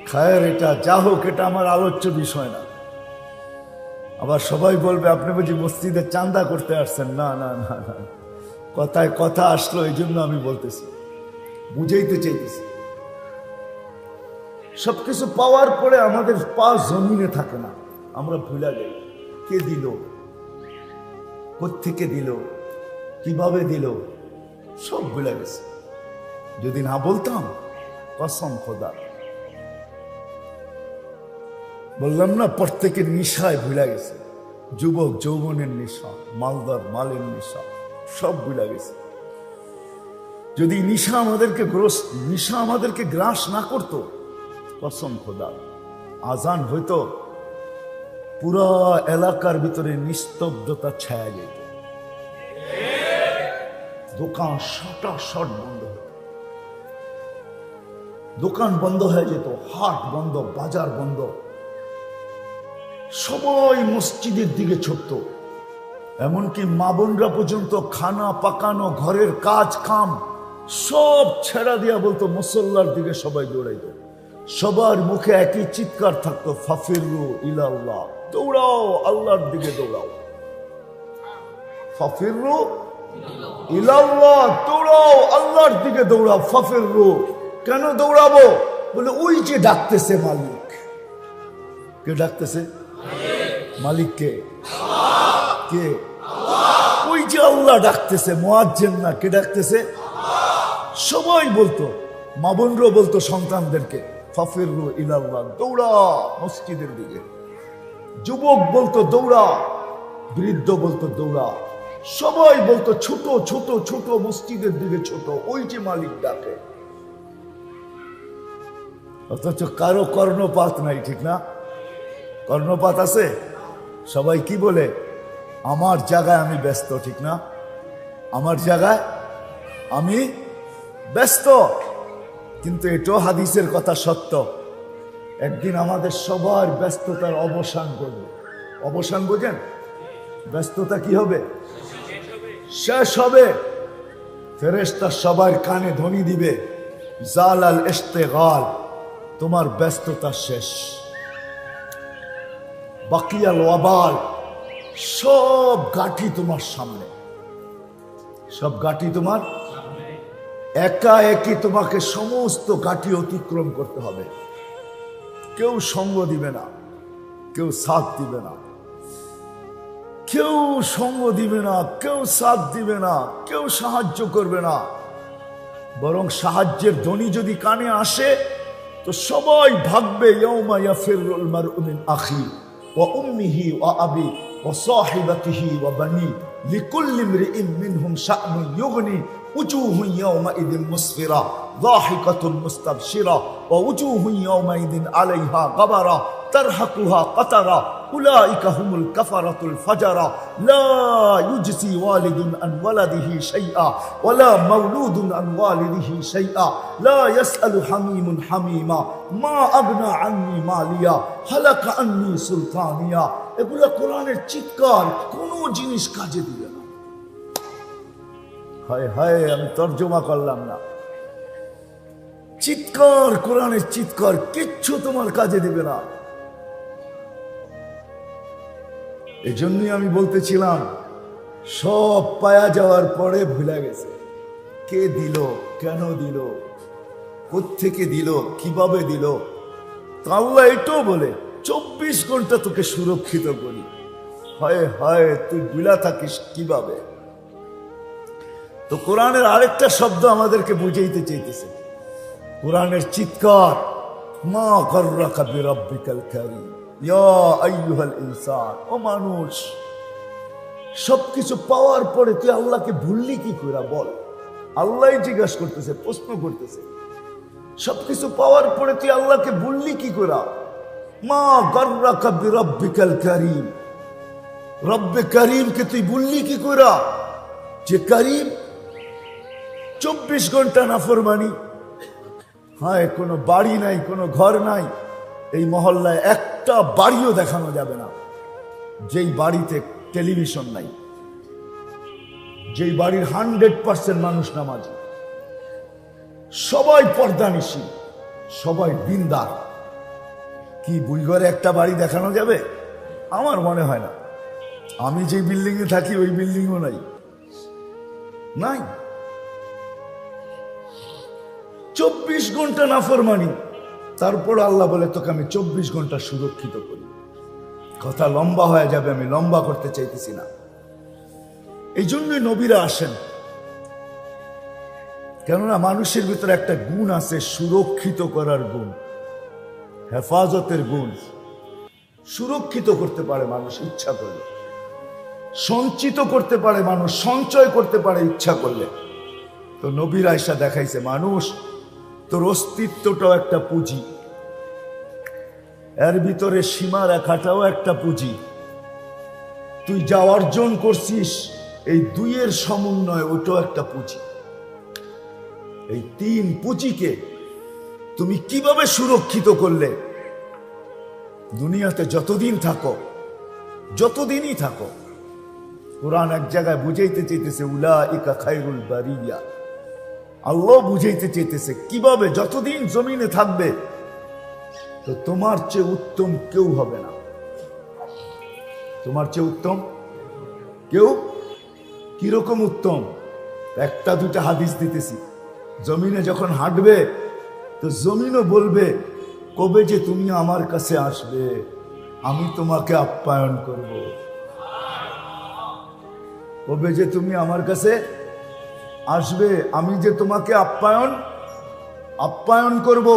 খায়ের এটা যা হোক, এটা আমার আলোচ্য বিষয় না। আবার সবাই বলবে আপনি বুঝি মসজিদে চাঁদা করতে আসছেন। না না না না, কথায় কথা আসলো, এই জন্য আমি বলতেছি, বুঝাইতে চাইতেছি। সবকিছু পাওয়ার পরে আমাদের পা জমিনে থাকে না, আমরা ভুলে যাই কে দিল, কোত্থেকে দিল, কিভাবে দিল, সব ভুলে গেছে। যদি না বলতাম, কসম খোদা, বললাম না প্রত্যেকের নিশায় ভুলে গেছে। যুবক যৌবনের নেশা, মালদার মালের নেশা, সব ভুলে গেছে। যদি নিশা আমাদেরকে গ্রাস না করত, কসম খোদা, আজান হইতো, পুরা এলাকার ভিতরে নিস্তব্ধতা ছায়া যেত, দোকান শট বন্ধ হতো, দোকান বন্ধ হয়ে যেত, হাট বন্ধ, বাজার বন্ধ, সবাই মসজিদের দিকে ছুটত। এমনকি মা বোনরা পর্যন্ত খানা পাকানো, ঘরের কাজ কাম সব ছেড়া দিয়া বলতো মুসল্লার দিকে সবাই দৌড়াইত। সবার মুখে একই চিৎকার থাকতো, ফাফিরু ইলাল্লাহ, দৌড়াও আল্লাহর দিকে দৌড়াও। ফাফিরু ইলাল্লাহ, দৌড়াও আল্লাহর দিকে দৌড়াও। ফাফিরু, কেন দৌড়াবো? বলে ওই যে ডাকতেছে মালিক। কে ডাকতেছে? মালিককে। কে? ওই যে আল্লাহ ডাকতেছে, মুয়াজ্জিন না, কে ডাকতেছে? সবাই বলতো, মা বোনরা বলতো সন্তানদেরকে, ফাফিরু ইলাল্লাহ, দৌড়া মসজিদের দিকে। যুবক বলতো দৌড়া, বৃদ্ধ বলতো দৌড়া, সবাই বলতো ছোট ছোট ছোট মসজিদের দিকে ছোট, ওই যে মালিক ডাকে। অথচ কারো কর্ণপাত নাই, ঠিক না? কর্ণপাত আছে? সবাই কি বলে? আমার জায়গায় আমি ব্যস্ত, ঠিক না? আমার জায়গায় আমি ব্যস্ত। কিন্তু এটাও হাদিসের কথা সত্য, একদিন আমাদের সবার ব্যস্ততার অবসান করবে। অবসান বোঝেন? ব্যস্ততা কি হবে? শেষ হবে। ফেরেশতা সবার কানে ধ্বনি দিবে, জালাল ইশতিগাল, তোমার ব্যস্ততা শেষ। বাকিয়াল ওয়াবাল, সব গাঠি তোমার সামনে, সব গাঠি তোমার একা একই, তোমাকে সমস্ত গাঠি অতিক্রম করতে হবে। কেউ সঙ্গ দিবে না, কেউ সাথ দিবে না, কেউ সঙ্গ দিবে না, কেউ সাথ দিবে না, কেউ সাহায্য করবে না। বরং সাহায্যের ধ্বনি যদি কানে আসে তো সবাই ভাববে, ইয়াউমা ইয়াফিরুল মারউ মিন আখি ওয়া উম্মিহি ওয়া আবি ওয়া সাহিবাতিহি ওয়া বানি লিকুল্লি ইমরিইন মিনহুম শা'নুন ইউগনি উজুহুন ইয়াউমাইযিন মুসফিরা যাহিকাতুন মুস্তাবশিরা ওয়া উজুহুন ইয়াউমাইযিন আলাইহা গাবারা তারহাকুহা কাতারা উলাইকা হুমুল কাফারাতুল ফাজারা লা ইউজসি ওয়ালিদুন আন ওয়ালাদিহি শাইআ ওয়ালা মাওলুদুন আন ওয়ালিদিহি শাইআ লা ইয়াসআলু হামিমুন হামিমা মা আগনা আন্নি মালিয়া হালাকা আন্নি সুলতানিয়া। এগুলো কোরআনের চিৎকার, কোনো জিনিস কাজে দিবে না। হায় হায়, আমি তর্জমা করলাম না। চিৎকার, কোরআনের চিৎকার, কিচ্ছু তোমার কাজে দিবে না। এজন্যই আমি বলতেছিলাম, সব পায়া যাওয়ার পরে ভুলে গেছে কে দিল, কেন দিল, কোত্থেকে দিল, কিভাবে দিল। তো আল্লাহ এটাও বলে 24 ঘন্টা তোকে সুরক্ষিত করি। হয় হয় তুই ভুলা থাকিস কিভাবে। তো কোরআনের আরেকটা শব্দ আমাদেরকে বুঝাইতে চাইতেছে, কোরআনের চিৎকার, মা গররাকা বিরাব্বিকাল কারীম ইয়া আইয়ুহাল ইনসান। ও মানুষ, সবকিছু পাওয়ার পরে তুই আল্লাহকে ভুললি কি করে বল। আল্লাহ জিজ্ঞাসা করতেছে, প্রশ্ন করতেছে, সবকিছু পাওয়ার পরে তুই আল্লাহকে ভুললি কি করে। মা গররাকা বিরাব্বিকাল কারীম, রব্বে কারীমকে তুই ভুললি কি করে, যে কারীম। 24 ঘন্টা নাফরমানি। হ্যাঁ, কোনো বাড়ি নাই, কোনো ঘর নাই, এই মহল্লায় একটা বাড়িও দেখানো যাবে না যেই বাড়িতে টেলিভিশন নাই, যেই বাড়ির 100% মানুষ নামাজি, সবাই পর্দানিশী, সবাই দিনদার। কি বুইঘরে একটা বাড়ি দেখানো যাবে? আমার মনে হয় না। আমি যে বিল্ডিং এ থাকি ওই বিল্ডিংও নাই, নাই। 24 ঘন্টা নাফরমানি, তারপর আল্লাহ বলে তোকে আমি 24 ঘন্টা সুরক্ষিত করি। কথা লম্বা হয়ে যাবে, আমি লম্বা করতে চাইতেছি না। এই জন্যই নবীরা আসেন, কেননা মানুষের ভিতরে একটা গুণ আছে, সুরক্ষিত করার গুণ, হেফাজতের গুণ। সুরক্ষিত করতে পারে মানুষ ইচ্ছা করলে, সঞ্চিত করতে পারে মানুষ, সঞ্চয় করতে পারে ইচ্ছা করলে। তো নবীর আয়েশা দেখাইছে, মানুষ তোর অস্তিত্বটাও একটা পুঁজি, এর ভিতরে সীমা রেখাটাও একটা পুঁজি। তুই যা অর্জন করছিস এই দুইয়ের সমন্বয়, ওটাও একটা পুঁজি। এই 3 পুঁজিকে তুমি কিভাবে সুরক্ষিত করলে, দুনিয়াতে যতদিন থাকো, যতদিনই থাকো। কোরআন এক জায়গায় বুঝাইতে চাইতেছে উলাইকা খায়রুল বারিয়া। আল্লাহ বুঝাইতে চাইতেছে কিভাবে যতদিন জমিনে থাকবে তো তোমার চেয়ে উত্তম কেউ হবে না, তোমার চেয়ে উত্তম কেউ। কিরকম উত্তম? একটা দুটা হাদিস দিতেছি। জমিনে যখন হাঁটবে তো জমিনও বলবে, কবে যে তুমি আমার কাছে আসবে, আমি তোমাকে আপ্যায়ন করব। কবে যে তুমি আমার কাছে আসবে, আমি যে তোমাকে আপ্যায়ন করব,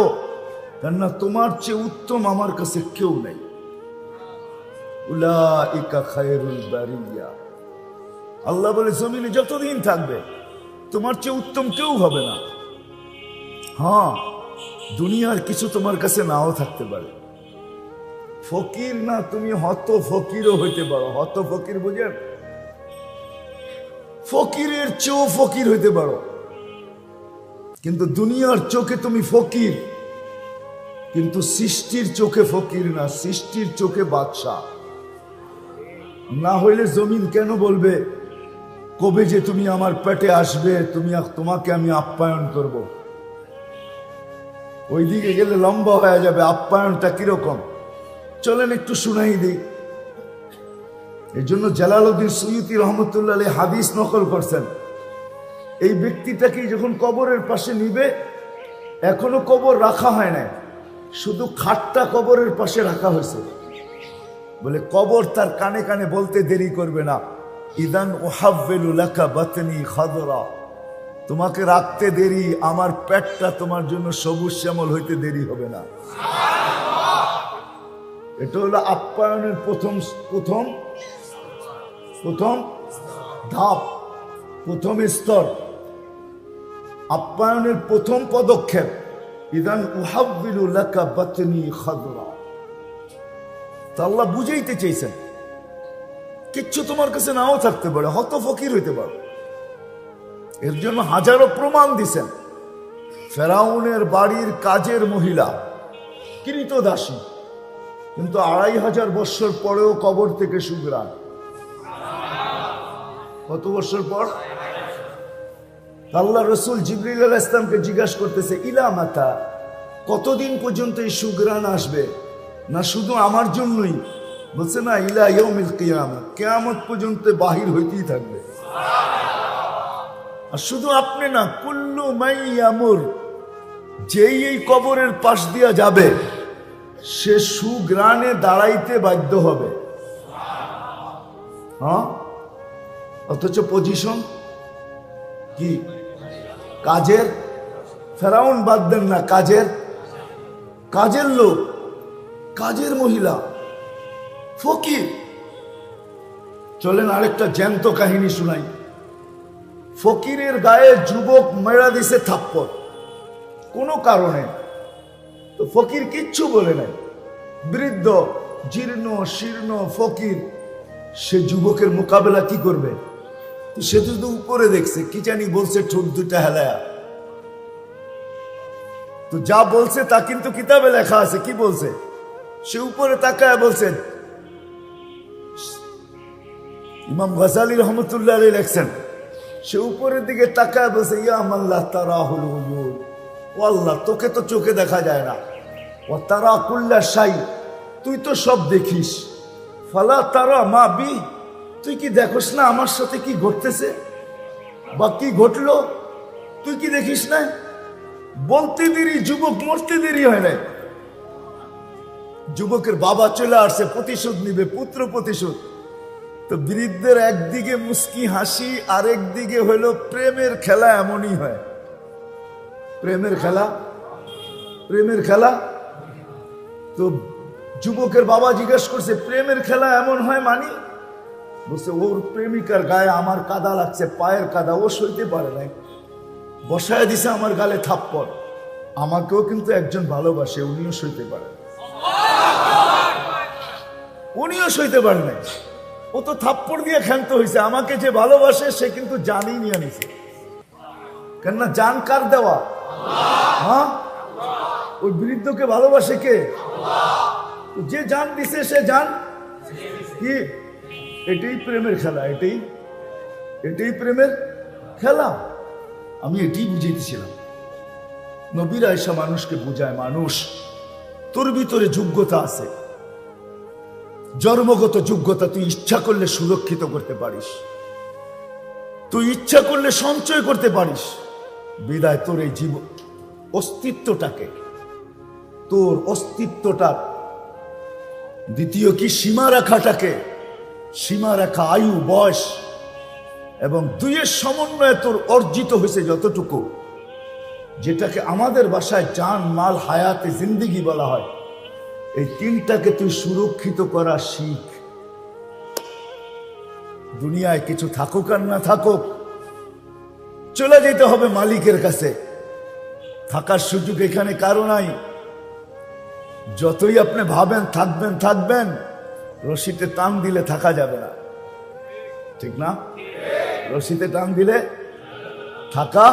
কেননা তোমার চেয়ে উত্তম আমার কাছে কেউ নেই। উলাইকা খায়রুল বারিয়া। আল্লাহ বলে জমিনে যতদিন থাকবে তোমার চেয়ে উত্তম কেউ হবে না। হ্যাঁ, দুনিয়ার কিছু তোমার কাছে নাও থাকতে পারে। ফকির না, তুমি হত ফকিরও হইতে পারো। হত ফকির বুঝেন? ফকিরের চেয়েও ফকির হইতে পারো, কিন্তু দুনিয়ার চোখে তুমি ফকির, কিন্তু সৃষ্টির চোখে ফকির না, সৃষ্টির চোখে বাদশা। না হইলে জমিন কেন বলবে কবে যে তুমি আমার পেটে আসবে, তোমাকে আমি আপ্যায়ন করব। ওইদিকে গেলে লম্বা হয়ে যাবে। আপ্যায়নটা কিরকম চলেন একটু শুনাই দিই। এই জন্য জালালউদ্দিন সুয়ুতি রহমতুল্লাহ আলাইহি হাদিস নকল করছেন, এই ব্যক্তিটাকে যখন কবরের পাশে নিবে, এখনো কবর রাখা হয় না, শুধু খাটটা কবরের পাশে রাখা হয়েছে। বলে কবর তার কানে কানে বলতে দেরি করবে না, ইদান উহাব্বিলু লাকা বাতনি খাদরা, তোমাকে রাখতে দেরি, আমার পেটটা তোমার জন্য সবুজ শ্যামল হইতে দেরি হবে না। এটা হলো আপ্যায়নের প্রথম ধাপ, প্রথম স্তর, আপ্যায়নের প্রথম পদক্ষেপ। ইদান উহাব্বিলু লাকা বাতনি খাদরা। তা আল্লাহ বুঝাইতে চাইছেন কিচ্ছু তোমার কাছে নাও থাকতে পারে, হত ফকির হইতে পারো। এর জন্য হাজারো প্রমাণ দিছেন। ফেরাউনের বাড়ির কাজের মহিলা, কৃতদাসী, কিন্তু 2500 বৎসর পরেও কবর থেকে সুগ্রাণ। কত বছর পর? আল্লাহ রসুল জিবরিল আলাইহিস সালামকে জিজ্ঞাসা করতেছে, ইলা মাতা, কতদিন পর্যন্ত এই সুগ্রাণ আসবে? না শুধু আমার জন্যই, বলছে না, ইলা ইয়াউমিল কিয়ামত, কিয়ামত পর্যন্ত বাহির হইতেই থাকবে। আর শুধু আপনি না, কুল্লু মাই ইয়ামুর, যেই এই কবরের পাশ দিয়া যাবে সে সুগ্রাণে দাঁড়াইতে বাধ্য হবে। হ্যাঁ, অথচ পজিশন কি? কাজের। ফেরাউন বাদ দেন না, কাজের লোক, কাজের মহিলা, ফকির। চলেন আরেকটা জ্যান্ত কাহিনী শুনাই। ফকিরের গায়ে যুবক মেরা দিছে থাপ্পড় কোনো কারণে, তো ফকির কিচ্ছু বলে নাই। বৃদ্ধ জীর্ণ শীর্ণ ফকির, সে যুবকের মোকাবেলা কি করবে? তো সে তো উপরে দেখছে, কি জানি বলছে, ঠোঁট দুটা হেলায়া। তো যা বলছে তা কিন্তু কিতাবে লেখা আছে। কি বলছে? সে উপরে তাকায় বলছে, ইমাম গজালি রহমতুল্লাহ আলাইহি লেখছেন, সে উপরের দিকে তাকায় বলছে, ইয়া মাল্লাহ তারাহুল উয়ুন, ও আল্লাহ, তোকে তো চোখে দেখা যায় না। ও তারা কুল্লা শাই, তুই তো সব দেখিস। ফালা তারা মা বি, তুই কি দেখোস না আমার সাথে কি ঘটতেছে বা কি ঘটলো? তুই কি দেখিস না? বলতে দেরি, যুবক মরতে দেরি হয় নাই। যুবকের বাবা চলে আসছে, প্রতিশোধ নিবে, পুত্র প্রতিশোধ। তো বৃদ্ধের একদিকে মুস্কি হাসি, আরেক দিকে হইল প্রেমের খেলা। এমনই হয় প্রেমের খেলা। তো যুবকের বাবা জিজ্ঞেস করছে, প্রেমের খেলা এমন হয় মানি? বলছে, ওর প্রেমিকার গায়ে আমার কাদা লাগছে, পায়ের কাদা, ও সইতে পারে নাই, বসায় দিছে আমার গালে থাপ্পড়। আমাকেও কিন্তু একজন ভালোবাসে, উনিও সইতে পারে, নাই। ও তো থাপ্পড় দিয়ে ক্ষান্ত হয়েছে। আমাকে যে ভালোবাসে সে কিন্তু জানই নিয়ে নিছে। কেননা জান কার দেওয়া? হ্যাঁ, ওই বৃদ্ধকে ভালোবাসে কে? যে জান দিছে সে জান কি? এটাই প্রেমের খেলা, এটাই প্রেমের খেলা। আমি এটাই বুঝাইতেছিলাম। নবীরা এসা মানুষকে বুঝায়, মানুষ, তোর ভিতরে যোগ্যতা আছে, জন্মগত যোগ্যতা। তুই ইচ্ছা করলে সুরক্ষিত করতে পারিস, তুই ইচ্ছা করলে সঞ্চয় করতে পারিস। বিদায় তোর এই জীবন অস্তিত্বটাকে, তোর অস্তিত্বটা, দ্বিতীয় কি সীমা রাখা আয়ু, বয়স এবং দুইয়ের সমন্বয়ে তোর অর্জিত হয়েছে যতটুকু, যেটাকে আমাদের ভাষায় জান, মাল, হায়াতে জিন্দিগি বলা হয়। এই তিনটাকে তুই সুরক্ষিত করা শিখ। দুনিয়ায় কিছু থাকুক আর না থাকুক, চলে যেতে হবে মালিকের কাছে। থাকার সুযোগ এখানে কারো নাই। যতই আপনি ভাবেন থাকবেন, রশিতে টান দিলে থাকা যাবে না, ঠিক না? রশিতে টান দিলে থাকা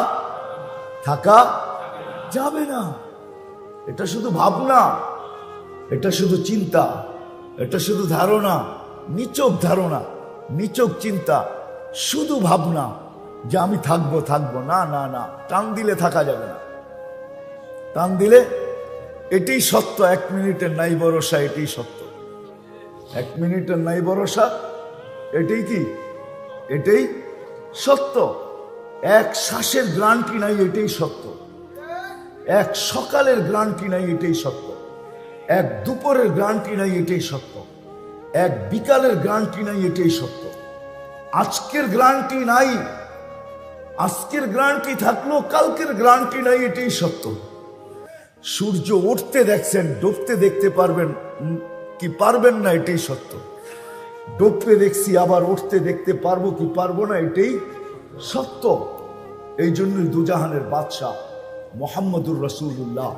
যাবে না। এটা শুধু ভাবনা, এটা শুধু চিন্তা, এটা শুধু ধারণা, নিচক ধারণা, নিচক চিন্তা, শুধু ভাবনা যে আমি থাকবো। না, টান দিলে থাকা যাবে না। টান দিলে, এটাই সত্য। 1 মিনিটের নাই ভরসা, এটাই সত্য। 1 মিনিটের নাই ভরসা, এটাই কি? এটাই সত্য। এক শ্বাসের গ্রান্টি নাই, এটাই সত্য। এক সকালের গ্রান্টি নাই, এটাই সত্য। এক দুপুরের গ্রান্টি নাই, এটাই সত্য। এক বিকালের গ্রান্টি নাই, এটাই সত্য। আজকের গ্রান্টি নাই, আজকের গ্রান্টি থাকলো, কালকের গ্রান্টি নাই, এটাই সত্য। সূর্য উঠতে দেখছেন, ডুবতে দেখতে পারবেন কি পারবেন না, এটাই সত্য। ডুবতে দেখছি, আবার উঠতে দেখতে পারবো কি পারবো না, এটাই সত্য। এই জন্যই দুজাহানের বাদশাহ মুহাম্মদুর রাসূলুল্লাহ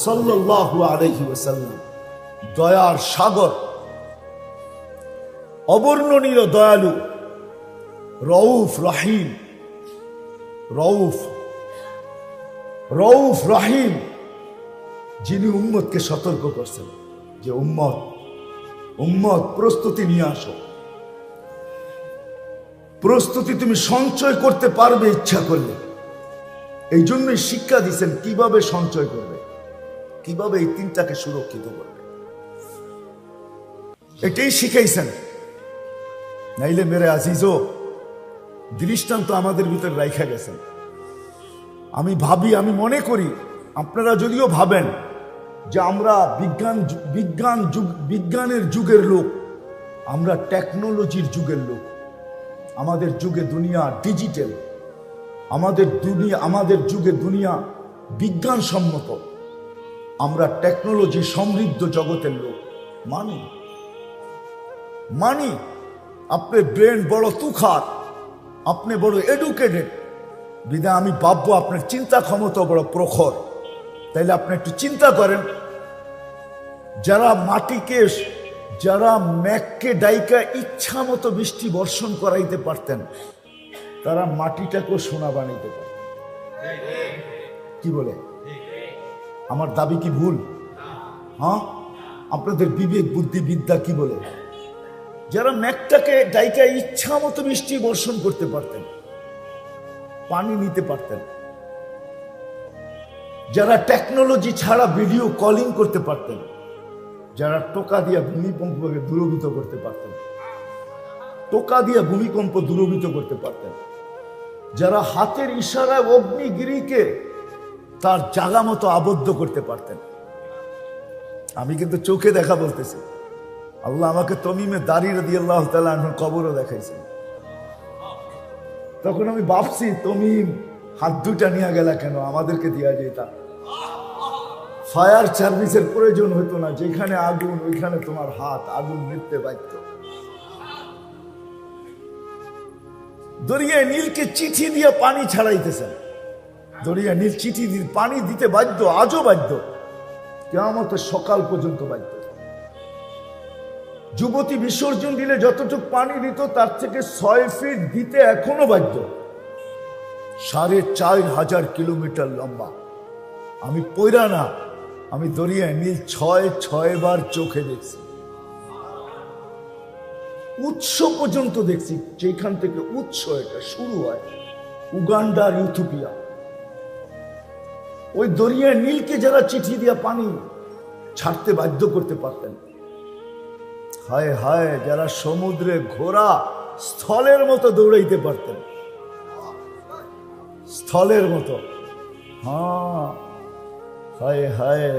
সাল্লাল্লাহু আলাইহি ওয়াসাল্লাম, দয়ার সাগর, অবর্ণনীয় দয়ালু, রউফ রহিম, রউফ রহিম, যিনি উম্মতকে সতর্ক করছেন যে উম্মত প্রস্তুতি নিয়ে আসো। প্রস্তুতি তুমি সঞ্চয় করতে পারবে ইচ্ছা করলে। এই জন্যই শিক্ষা দিচ্ছেন কিভাবে সঞ্চয় করবে, কিভাবে এই তিনটাকে সুরক্ষিত করবে। এটাই শিখাইছেন। নাইলে মেরে আজিজও দৃষ্টান্ত আমাদের ভিতরে রাইখা গেছেন। আমি ভাবি, আমি মনে করি আপনারা যদিও ভাবেন যে আমরা বিজ্ঞানের যুগের লোক, আমরা টেকনোলজির যুগের লোক। আমাদের যুগে দুনিয়া ডিজিটাল, আমাদের যুগে দুনিয়া বিজ্ঞানসম্মত, আমরা টেকনোলজি সমৃদ্ধ জগতের লোক। মানি আপনার ব্রেন বড় তুখার, আপনি বড় এডুকেটেড, বিধায় আমি ভাববো আপনার চিন্তা ক্ষমতা বড় প্রখর। তাইলে আপনি একটু চিন্তা করেন, যারা ম্যাককে ডাইকা ইচ্ছা মতো বৃষ্টি বর্ষণ করাইতে পারতেন, তারা মাটিটাকেও সোনা বানাইতে পারতেন। কি বলে? আমার দাবি কি ভুল? হ্যাঁ, আপনাদের বিবেক বুদ্ধি বিদ্যা কি বলে? যারা ম্যাকটাকে ডাইকা ইচ্ছা মতো বৃষ্টি বর্ষণ করতে পারতেন, পানি নিতে পারতেন, যারা টেকনোলজি ছাড়া ভিডিও কলিং করতে পারতেন, যারা টোকা দিয়ে ভূমিকম্পকে দূরীভূত করতে পারতেন, যারা হাতের ইশারায় অগ্নিগিরিকে তার জায়গা মতো আবদ্ধ করতে পারতেন। আমি কিন্তু চোখে দেখা বলতেছি, আল্লাহ আমাকে তমিমে দাঁড়ি রাদিয়াল্লাহু তাআলা আনহুর কবরও দেখাইছেন। তখন আমি ভাবছি, তমিম হাত দুইটা নিয়ে গেলা কেন? আমাদেরকে দিয়া যেতাম, ফায়ার সার্ভিসের প্রয়োজন হতো না। যেখানে আগুন ওইখানে তোমার হাত, আগুন নিতে বাধ্য। দরিয়ায় নীলকে চিঠি দিয়ে পানি ছাড়াইতেছেন, দরিয়া নীল চিঠি দিয়ে পানি দিতে বাধ্য, আজও বাধ্য, কিয়ামতের সকাল পর্যন্ত বাধ্য। যুবতী বিসর্জন দিলে যতটুকু পানি দিত তার থেকে 6 ফিট দিতে এখনো বাধ্য। 4500 কিলোমিটার লম্বা। আমি পয়রা না, আমি দরিয়ায় নীল 6 বার চোখে দেখছি, উৎস পর্যন্ত দেখছি। যেখান থেকে উৎস এটা শুরু হয়, উগান্ডা আর ইথিওপিয়া, ওই দরিয়ায় নীলকে যারা চিঠি দিয়া পানি ছাড়তে বাধ্য করতে পারতেন, হায় হায়, যারা সমুদ্রে ঘোড়া স্থলের মতো দৌড়াইতে পারতেন, স্থলের মতো। হ্যাঁ, হায় হায়,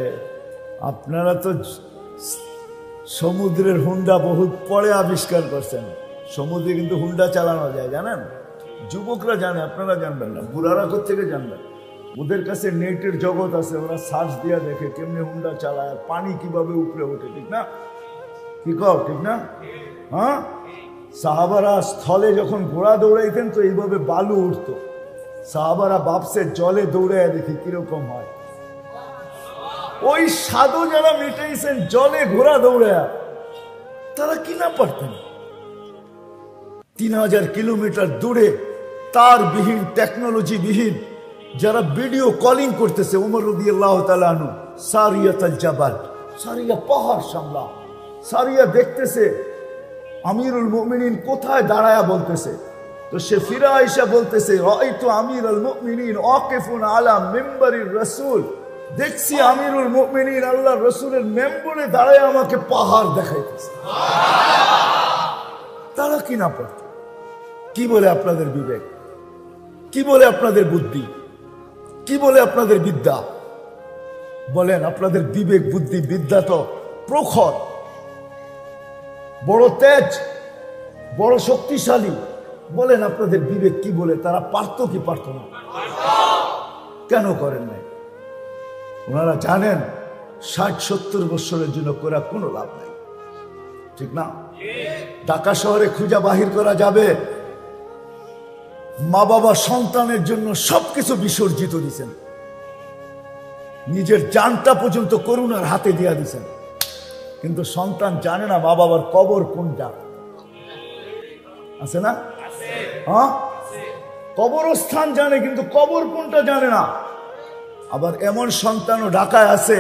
আপনারা তো সমুদ্রের হুন্ডা বহুত পরে আবিষ্কার করছেন। সমুদ্রে কিন্তু হুন্ডা চালানো যায়, জানেন? যুবকরা জানে, আপনারা জানবেন না, বুড়ারা কোত্থেকে জানবেন? ওদের কাছে নেটের জগৎ আছে, ওরা সার্চ দিয়া দেখে কেমনি হুন্ডা চালায়, পানি কিভাবে উপরে ওঠে, ঠিক না? কি কও, ঠিক না? হ্যাঁ, সাহাবারা স্থলে যখন ঘোড়া দৌড়াইতেন তো এইভাবে বালু উঠতো। সাহাবারা ভাবছে জলে দৌড়ায় দেখি কিরকম হয়। ওই সাধু যারা মিটাইছেন জলে ঘোড়া দৌড়ায়, তারা কি না পারতেন? 3000 কিলোমিটার দূরে তার বিহীন, টেকনোলজি বিহীন যারা ভিডিও কলিং করতেছে, উমর রাদিয়াল্লাহু তাআলা আনহু সারিয়াতুল জাবাল, সারিয়া পাহাড় সামলা, সারিয়া দেখতেছে আমিরুল মুমিনিন কোথায় দাঁড়ায়া বলতেছে। তো সে ফিরে আইসা বলতেছে, রাআইতু আমিরুল মুমিনিন ওয়াকিফুন আলা মিম্বারির রাসূল, দেখছি আমিরুল মুমিনিন আল্লাহর রাসূলের মেম্বরে দাঁড়ায় আমাকে পাহাড় দেখাইতেছে। তারা কি না পারত? কি বলে আপনাদের বিবেক? কি বলে আপনাদের বুদ্ধি? কি বলে আপনাদের বিদ্যা? বলেন, আপনাদের বিবেক বুদ্ধি বিদ্যা তো প্রখর, বড় তেজ, বড় শক্তিশালী। বলেন আপনাদের বিবেক কি বলে? তারা পারত কি পারত না? কেন করেন নাই? ওনারা জানেন 60-70 বছরের জন্য করা কোনো লাভ নাই, ঠিক না? ঢাকা শহরে খুঁজা বাহির করা যাবে? মা বাবা সন্তানের জন্য সবকিছু বিসর্জিত দিছেন, নিজের জানটা পর্যন্ত করুণার হাতে দিয়া দিছেন, কিন্তু সন্তান জানে না মা বাবার কবর কোনটা। আছে না? হ্যাঁ, কবরস্থান জানে কিন্তু কবর কোনটা জানে না। আবার এমন সন্তানও ঢাকায় আছে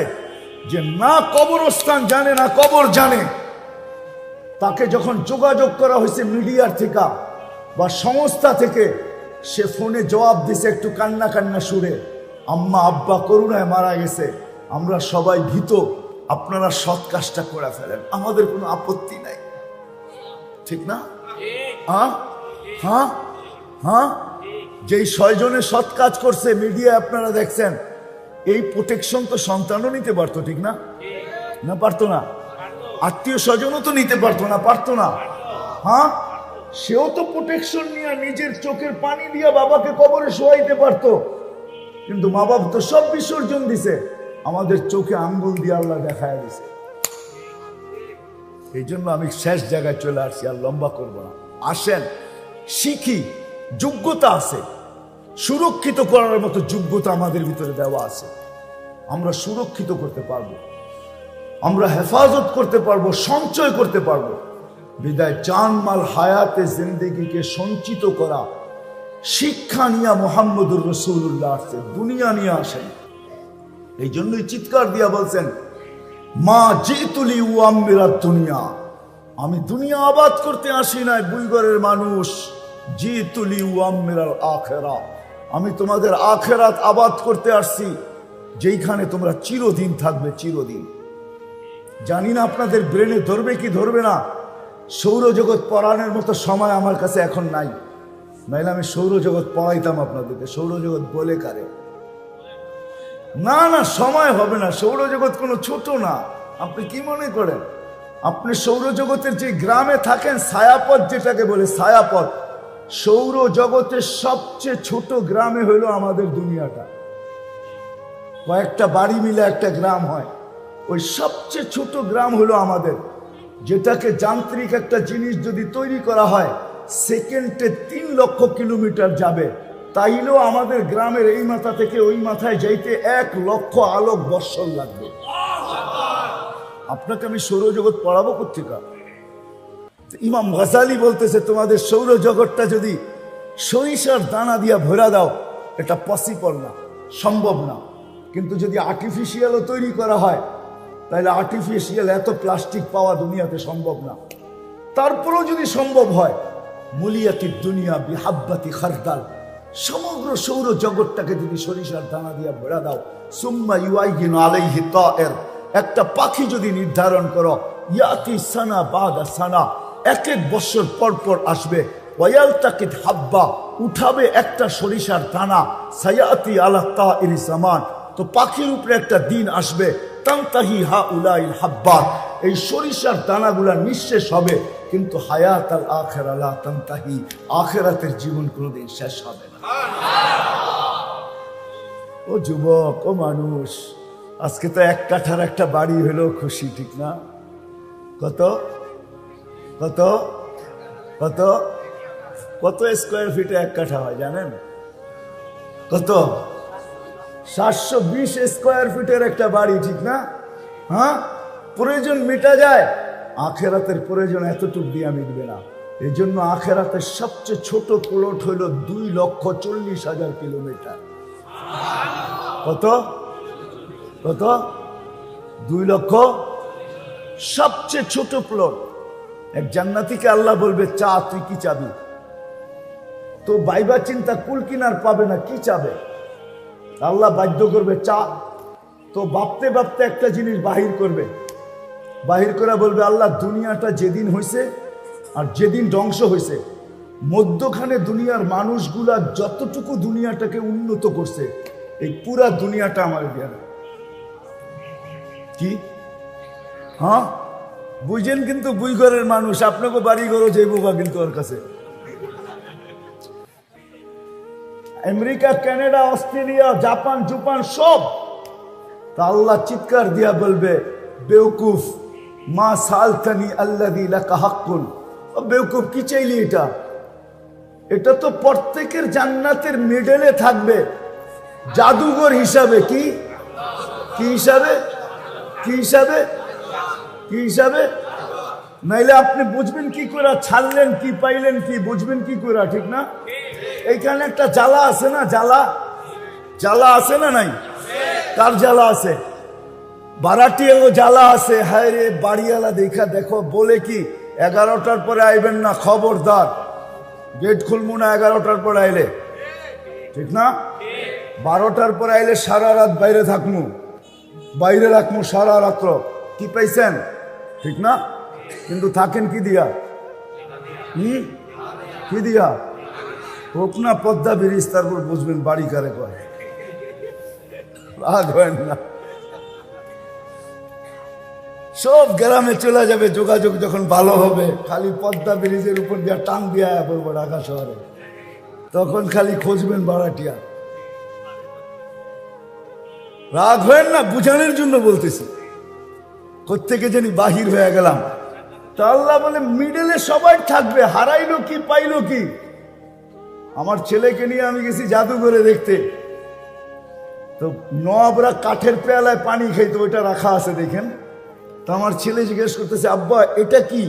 যে না কবরস্থান জানে না কবর জানে। তাকে যখন যোগাযোগ করা হয়েছে মিডিয়ার থেকে বা সংস্থা থেকে, সে ফোনে জবাব দিছে একটু কান্না কান্না সুরে, আম্মা আব্বা করুণায় মারা গেছে, আমরা সবাই ভীত, আপনারা সৎ কাজটা করে ফেলেন, আমাদের কোনো আপত্তি নাই, ঠিক না? হ্যাঁ হ্যাঁ হ্যাঁ, যেই 6 জনে সৎ কাজ করছে মিডিয়া আপনারা দেখছেন, এই প্রোটেকশন তো সন্তানও নিতে পারতো, ঠিক না? না পারতো না? আত্মীয় স্বজনও তো নিতে পারতো না, পারতো না? হ্যাঁ, সেও তো প্রোটেকশন নিয়ে নিজের চোখের পানি দিয়ে বাবাকে কবরে শোয়াইতে পারতো, কিন্তু মা বাবা তো সব বিসর্জন দিছে, আমাদের চোখে আঙ্গুল দিয়ে আল্লাহ দেখায় দিছে। এই জন্য আমি শেষ জায়গায় চলে আসছি, আর লম্বা করব না। আসেন শিখি, যোগ্যতা আছে, সুরক্ষিত করার মতো যোগ্যতা আমাদের ভিতরে দেওয়া আছে, আমরা সুরক্ষিত করতে পারবো, আমরা হেফাজত করতে পারবো, সঞ্চয় করতে পারবো। বিদায় জানমাল হায়াতে জিন্দেগিকে সঞ্চিত করা শিক্ষা নিয়ে মুহাম্মদুর রাসূলুল্লাহ আসছে, দুনিয়া নিয়ে আসেন। এই জন্যই চিৎকার দিয়া বলছেন, মা জিতুলি উআম্মিরাত দুনিয়া, আমি দুনিয়া আবাদ করতে আসি নাই বুইগরের মানুষ, জিতুলি উআম্মিরাল আখিরা, আমি তোমাদের আখিরাত আবাদ করতে আসছি, যেইখানে তোমরা চিরদিন থাকবে, চিরদিন। জানি না আপনাদের ব্রেনে ধরবে কি ধরবে না, সৌরজগৎ পড়ানোর মতো সময় আমার কাছে এখন নাই, নাইলে আমি সৌরজগৎ পড়াইতাম আপনাদেরকে। সৌরজগৎ বলে কারে? না না, সময় হবে না, সৌরজগৎ কোনো ছোট না। আপনি কি মনে করেন? আপনি সৌরজগতের যে গ্রামে থাকেন, ছায়াপথ যেটাকে বলে ছায়াপথ, সৌরজগতের সবচেয়ে ছোট গ্রামে হইল আমাদের দুনিয়াটা, কয়েকটা বাড়ি মিলে একটা গ্রাম হয়, ওই সবচেয়ে ছোট গ্রাম হলো আমাদের, যেটাকে যান্ত্রিক একটা জিনিস যদি তৈরি করা হয় সেকেন্ডে 3 লক্ষ কিলোমিটার যাবে, তাইলেও আমাদের গ্রামের এই মাথা থেকে ওই মাথায় যাইতে 1 লক্ষ আলোক বৎসর লাগবে। আপনাকে আমি সৌরজগৎ পড়াবো কোত্থেকে? ইমাম গাজালি বলতেছে, তোমাদের সৌরজগৎটা যদি সরিষার দানা দিয়া ভরা দাও, এটা পসিবল না, সম্ভব না। কিন্তু যদি আর্টিফিশিয়ালও তৈরি করা হয়, তাহলে আর্টিফিশিয়াল এত প্লাস্টিক পাওয়া দুনিয়াতে সম্ভব না। তারপরেও যদি সম্ভব হয়, মুলিয়াতি দুনিয়া বিহাব্বাতি খারদাল, সমগ্র সৌর জগৎটাকে যদি সরিষার দানা দিয়ে ভরা দাও, সুম্মা ইউআইগিনু আলাইহি তায়ের, একটা পাখি যদি নির্ধারণ করো, ইয়াতি সানা বাদা সানা, 1 বছর পর পর আসবে, ওয়ায়ালতাকিত হাব্বা, উঠাবে একটা সরিষার দানা, সায়াতি আলা তাইরি জামান, তো পাখির উপরে একটা দিন আসবে, তানতাহি হাউলাইল হাব্বাত, এই সরিষার দানাগুলা নিঃশেষ হবে, কিন্তু হায়াতাল আখিরা লা তানতাহি, আখিরাতের জীবন কোনোদিন শেষ হবে না। ও যুবক, ও মানুষ, আজকে তো 1 কাঠার একটা বাড়ি হলো খুশি, ঠিক না? কত কত কত কত স্কোয়ার ফিটে 1 কাঠা হয় জানেন? কত? 720 স্কোয়ার ফিটের একটা বাড়ি, ঠিক না? হ্যাঁ, প্রয়োজন মিটা যায়, আখেরাতের প্রয়োজন এতটুকু দিয়ে মিটবে না। এই জন্য আখেরাতের সবচেয়ে ছোট প্লট হইল 2,40,000 কিলোমিটার। কত কত? 2 লক্ষ, সবচেয়ে ছোট প্লট। এক জান্নাতীকে আল্লাহ বলবে, চা, তুই কি চাবি? তো বাইবা চিন্তা, কুল কিনার পাবে না, কি চাবে? আল্লাহ বাধ্য করবে চা। তো ভাবতে ভাবতে একটা জিনিস বাহির করবে, বাহির করে বলবে, আল্লাহ, দুনিয়াটা যেদিন হয়েছে আর যেদিন ধ্বংস হয়েছে, মধ্যখানে দুনিয়ার মানুষগুলা যতটুকু দুনিয়াটাকে উন্নত করছে, এই পুরা দুনিয়াটা আমার দেয়া। কি? হ্যাঁ, বুঝেন? কিন্তু বুইঘরের মানুষ, আপনাকে বাড়ি ঘরও যাইব কিন্তু ওর কাছে। আমেরিকা, কানাডা, অস্ট্রেলিয়া, জাপান, জুপান সব। তা আল্লাহ চিৎকার দিয়া বলবে, বেউকুফ, মা সালতানি আল্লাযী লাকা হাক্কুন। বেউকুফ, কি চাইলি? এটা এটা তো প্রত্যেকের জান্নাতের মিডলে থাকবে, জাদুঘর হিসাবে। কি কি হিসাবে? কি হিসাবে? কি হিসাবে? নাইলে আপনি বুঝবেন কি করে? ছাড়লেন কি, পাইলেন কি, বুঝবেন কি করে? ঠিক না? এইখানে একটা জ্বালা আছে না? জ্বালা, জ্বালা আছে না? নাই? কার জ্বালা আছে? বারাটিয়াও জ্বালা আছে। হায় রে, বাড়িওয়ালা দেখা দেখো, বলে কি 11টার পরে আইবেন না, খবরদার, গেট খুলবো না 11টার পরে আইলে, ঠিক না? 12টার পরে আইলে সারা রাত বাইরে থাকবো, বাইরে রাখবো সারা রাত্র। কি পাইছেন? ঠিক না? কিন্তু থাকেন কি দিয়া? কি দিয়া? হোক না পদ্মা ব্রিজ, তারপর বুঝবেন বাড়ি কারে কয়। রাগ হয় না, সব গ্রামে চলে যাবে, যোগাযোগ যখন ভালো হবে, খালি পদ্মা ব্রিজের উপর দিয়া টান দিয়া পড়বো ঢাকা শহরে, তখন খালি খুঁজবেন ভাড়াটিয়া। রাগ হয় না, বুঝানোর জন্য বলতেছি। কোত্থেকে জানি বাহির হয়ে গেলাম। তা আল্লাহ বলে মিডলে সবাই থাকবে, হারাইলো কি পাইলো কি। আমার ছেলেকে নিয়ে আমি গেছি জাদুঘরে দেখতে, তো নবাবরা কাঠের পেয়ালায় পানি খাইতো, ওইটা রাখা আছে দেখেন। তো আমার ছেলে জিজ্ঞেস করতেছে, আব্বা এটা কি?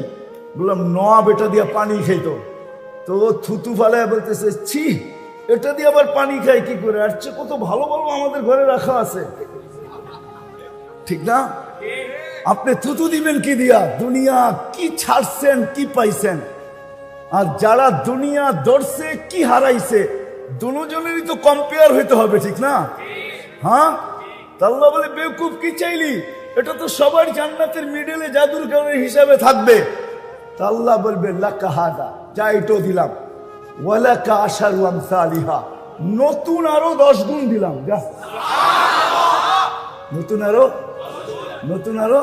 বললাম নবাব এটা দিয়ে পানি খাইতো। তো ও থুতু ফালায় বলতেছে, ছি, এটা দিয়ে আবার পানি খায় কি করে? আর চেয়ে কত ভালো ভালো আমাদের ঘরে রাখা আছে। ঠিক না? আপনি থুতু দিবেন কি দিয়া? দুনিয়া কি ছাড়ছেন, কি পাইছেন? আর যারা দুনিয়া ধরছে কি হারাইছে, দুজনেরই তো কম্পেয়ার হইতে হবে, ঠিক না? হ্যাঁ, আল্লাহ বলে বেকুব কি চাইলি, এটা তো সবার জান্নাতের মিডলে জাদুর কারণে হিসাবে থাকবে। তা আল্লাহ বলবে লাকা হাদা, যা এটাও দিলাম, ওয়ালাকা আশারু আমসালিহা, নতুন আরো 10 গুণ দিলাম, যা নতুন আরো, নতুন আরো।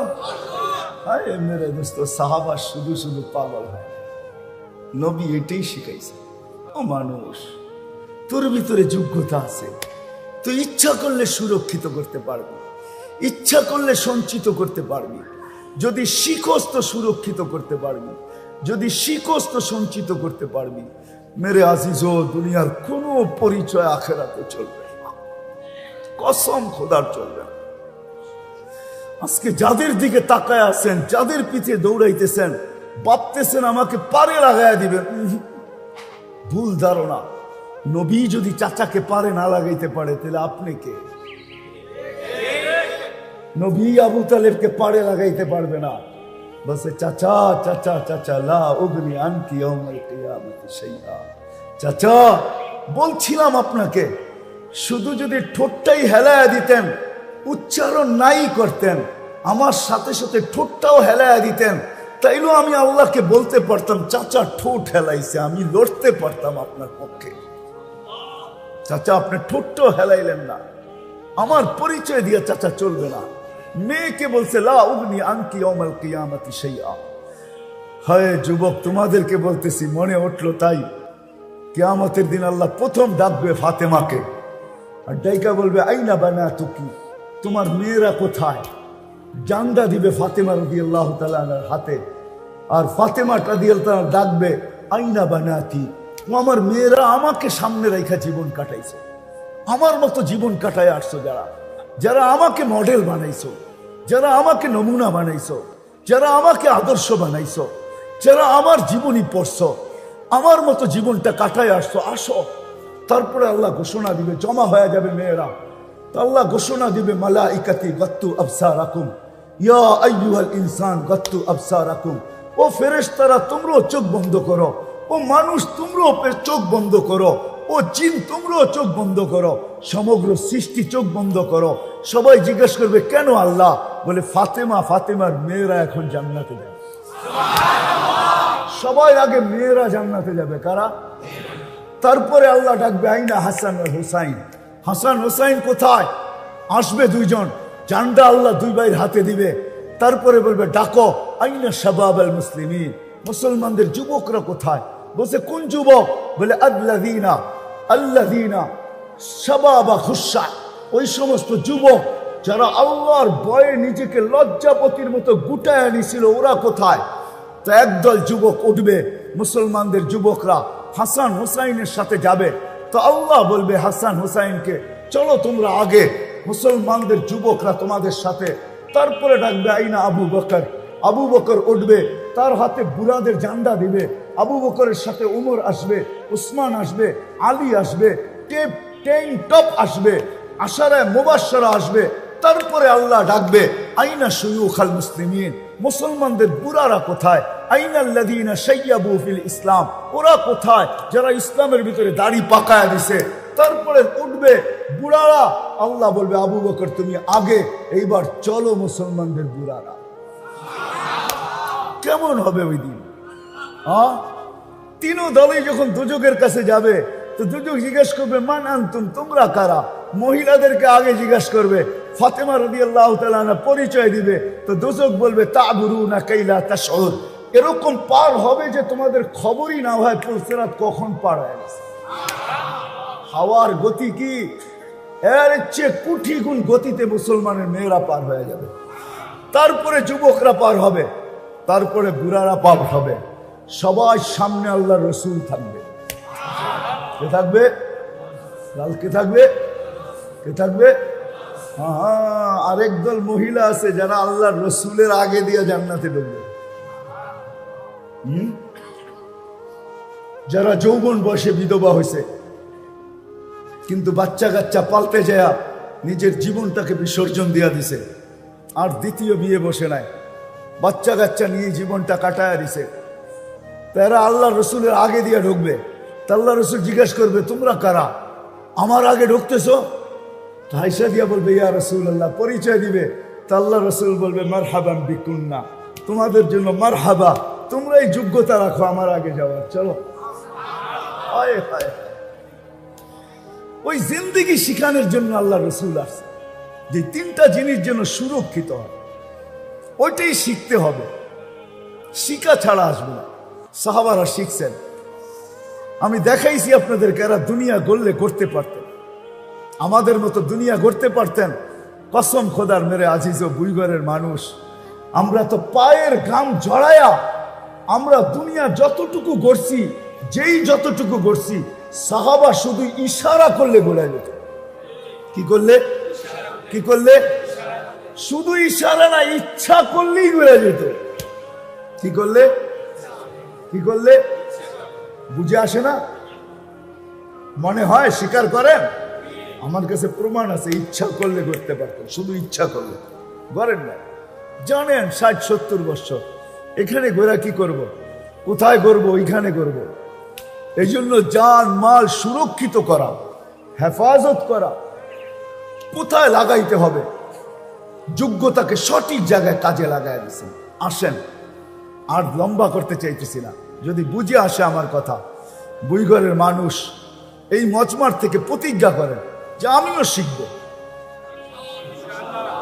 আরে মেরে দোস্ত, সাহাবা শুধু শুধু পাগল হয়। নবী এটাই শিখাইছে, ও মানুষ, তোর ভিতরে যোগ্যতা আছে, তুই ইচ্ছা করলে সুরক্ষিত করতে পারবি, ইচ্ছা করলে সঞ্চিত করতে পারবি। যদি শিখোস তো সুরক্ষিত করতে পারবি, যদি শিখোস তো সঞ্চিত করতে পারবি। মেরে আজিজ, দুনিয়ার কোনো পরিচয় আখেরাতে চলবে না, কসম খোদার চলবে না। আজকে যাদের দিকে তাকায় আছেন, যাদের পিছে দৌড়াইতেছেন, ভাবতেছেন আমাকে পারে লাগাইয়া দিবেন, ভুল ধারণা। নবী যদি চাচাকে পারে না লাগাইতে পারে, তাহলে আপনি কে? নবী আবু তালেবকে পারে লাগাইতে পারবে না, বসে চাচা চাচা চাচা লা উগনি আনকি ইয়াউমাল কিয়ামতি শাইআ। চাচা বলছিলাম আপনাকে, শুধু যদি ঠোঁটটাই হেলায়া দিতেন, উচ্চারণ নাই করতেন, আমার সাথে সাথে ঠোঁটটাও হেলায়া দিতেন, তাইলেও আমি আল্লাহকে বলতে পারতাম চাচা ঠোঁট হেলাইছে, আমি লড়তে পারতাম আপনার পক্ষে। চাচা আপনি ঠোঁটটাও হেলাইলেন না, আমার পরিচয় দিয়ে চাচা চলবে না। মেয়েকে বলছে লা উগনি আনকি ইয়াউমাল কিয়ামতি শাইআ। হায় যুবক, তোমাদেরকে বলতেছি, মনে উঠলো তাই, কিয়ামতের দিন আল্লাহ প্রথম ডাকবে ফাতেমাকে, আর ডাইকা বলবে আইনা বানাতুকি, তোমার মেয়েরা কোথায়? জান্দা দিবে ফাতেমা রাদিয়াল্লাহু তাআলা আনহার হাতে, আর ফাতেমা রাদিয়াল্লাহু তাআলা ডাকবে আইনা বানাতি, আমার মেয়েরা আমাকে সামনে রেখা জীবন কাটাইছে, আমার মতো জীবন কাটায় আসছো, যারা যারা আমাকে মডেল বানাইছো, যারা আমাকে নমুনা বানাইছো, যারা আমাকে আদর্শ বানাইছো, যারা আমার জীবনী পড়ছো, আমার মতো জীবনটা কাটায় আসছো, আসো। তারপরে আল্লাহ ঘোষণা দিবে, জমা হয়ে যাবে মেয়েরা। তো আল্লাহ ঘোষণা দিবে মালাইকাতি গাত্তু আবসারাকুম ইয়া আইয়ুহাল ইনসান গাত্তু আবসারাকুম। ও ফেরেশতারা তোমরাও চোখ বন্ধ করো, ও মানুষ তোমরাও চোখ বন্ধ করো, ও জিন তোমরাও চোখ বন্ধ করো, সমগ্র সৃষ্টি চোখ বন্ধ করো। সবাই জিজ্ঞেস করবে কেন আল্লাহ? বলে ফাতেমা, ফাতেমার মেয়েরা এখন জান্নাতে যাবে। সবাই আগে মেয়েরা জান্নাতে যাবে, কারা? তারপরে আল্লাহ ডাকবে আইনা হাসান আর হুসাইন, হাসান হুসাইন কোথায়? আসবে দুইজন, জান্ডা আল্লাহ দুই ভাইয়ের হাতে দিবে। তারপরে বলবে ডাকো আইনা শাবাব আল মুসলিমিন, মুসলমানদের যুবকরা কোথায়? বলছে কোন যুবক? বলে আল্লাযীনা আল্লাযীনা শাবাবা খুশা, ওই সমস্ত যুবক যারা আল্লাহর ভয়ে নিজেকে লজ্জাপতির মতো গুটায় আনিছিল, ওরা কোথায়? তো একদল যুবক উঠবে, মুসলমানদের যুবকরা হাসান হুসাইনের সাথে যাবে। তো আল্লাহ বলবে হাসান হুসাইনকে চলো তোমরা আগে, মুসলমানদের যুবকরা তোমাদের সাথে। তারপরে ডাকবে আইনা আবু বকর, আবু বকর উঠবে, তার হাতে বুরাদের জান্ডা দিবে। আবু বকরের সাথে উমর আসবে, উসমান আসবে, আলী আসবে, টপ আসবে, আশারায়ে মুবাশশারা আসবে। তারপরে আল্লাহ ডাকবে আইনা শুয়ুখাল মুসলিমিন, মুসলমানদের বুড়ারা কোথায়? আইনাল্লাযীনা শাইয়াবু ফিল ইসলাম, ওরা কোথায় যারা ইসলামের ভিতরে দাড়ি পাকায়া দিছে? তারপরে উঠবে বুড়ারা, আল্লাহ বলবে আবু বকর তুমি আগে, এইবার চলো মুসলমানদের বুড়ারা। কেমন হবে ওই দিন? তিনও দলই যখন দুজকের কাছে যাবে তো দুজক জিজ্ঞেস করবে মান আনতুম, তোমরা কারা? মহিলাদেরকে আগে জিজ্ঞেস করবে, ফাতেমা রাদিয়াল্লাহু তাআলা আনহা পরিচয় দিবে, তো দুজক বলবে তা'বুরুনা কাইলা তাশউর। এরকম পার হবে যে তোমাদের খবরই না হয় পুলসিরাত কখন পার হয়ে গেছে। হাওয়ার গতি কি, এর চেয়ে কোটি গুণ গতিতে মুসলমানের মেয়েরা পার হয়ে যাবে। তারপরে যুবকরা পার হবে, তারপরে বুড়ারা পার হবে। সবার সামনে আল্লাহর রসুল থাকবে। কে থাকবে? কে থাকবে? কে থাকবে? আরেক দল মহিলা আছে যারা আল্লাহর রসুলের আগে দিয়ে জান্নাতে ঢুকবে। যারা যৌবন বয়সে বিধবা হয়েছে, কিন্তু বাচ্চা কাচ্চা পাল্টে যায় নিজের জীবনটাকে বিসর্জন দিয়া দিছে, আর দ্বিতীয় বিয়ে বসে নাই, বাচ্চা কাচ্চা নিয়ে জীবনটা কাটায় দিছে, তারা আল্লাহ রসুলের আগে দিয়ে ঢুকবে। তা আল্লাহ রসুল জিজ্ঞেস করবে তোমরা কারা, আমার আগে ঢুকতেছো? হাইসা দিয়া বলবে ইয়া রাসূলুল্লাহ, পরিচয় দিবে। তা আল্লাহ রসুল বলবে মারহাবান বিকুন্না, তোমাদের জন্য মারহাবা, তোমরাই যোগ্যতা রাখো আমার আগে যাওয়ার। চলো। হায় হায়, ওই জিন্দেগি শিখানোর জন্য আল্লাহ রসুল আসছে, যে তিনটা জিনিস যেন সুরক্ষিত হয়, ওইটাই শিখতে হবে। শিখা ছাড়া আসবে না। সাহাবারা শিখছেন, আমি দেখাইছি আপনাদেরকে, এরা দুনিয়া গড়লে করতে পারতেন, আমাদের মতো দুনিয়া গড়তে পারতেন। কসম খোদার মেরে আজিজ ও বুইগরের মানুষ, আমরা তো পায়ের ঘাম জড়ায়া আমরা দুনিয়া যতটুকু গড়ছি, যেই যতটুকু গড়ছি, সাহাবা শুধু ইশারা করলে গড়া যেত। কি করলে? কি করলে? শুধু ইশারা না, ইচ্ছা করলেই গড়া যেত। কি করলে? কি করলে? বুঝে আসে না? মনে হয় স্বীকার করেন? আমার কাছে প্রমাণ আছে, ইচ্ছা করলে করতে পারতেন, শুধু ইচ্ছা করলে। করেন না, জানেন 60-70 বছর এখানে ঘোরা কি করব, কোথায় করব, ওইখানে করব। এই জন্য জান মাল সুরক্ষিত করা, হেফাজত করা, কোথায় লাগাইতে হবে, যোগ্যতাকে সঠিক জায়গায় কাজে লাগাই দিচ্ছেন। আসেন, আর লম্বা করতে চাইতেছি না, যদি বুঝে আসে আমার কথা, বুইগরের মানুষ এই মজমার থেকে প্রতিজ্ঞা করেন যে আমিও শিখব।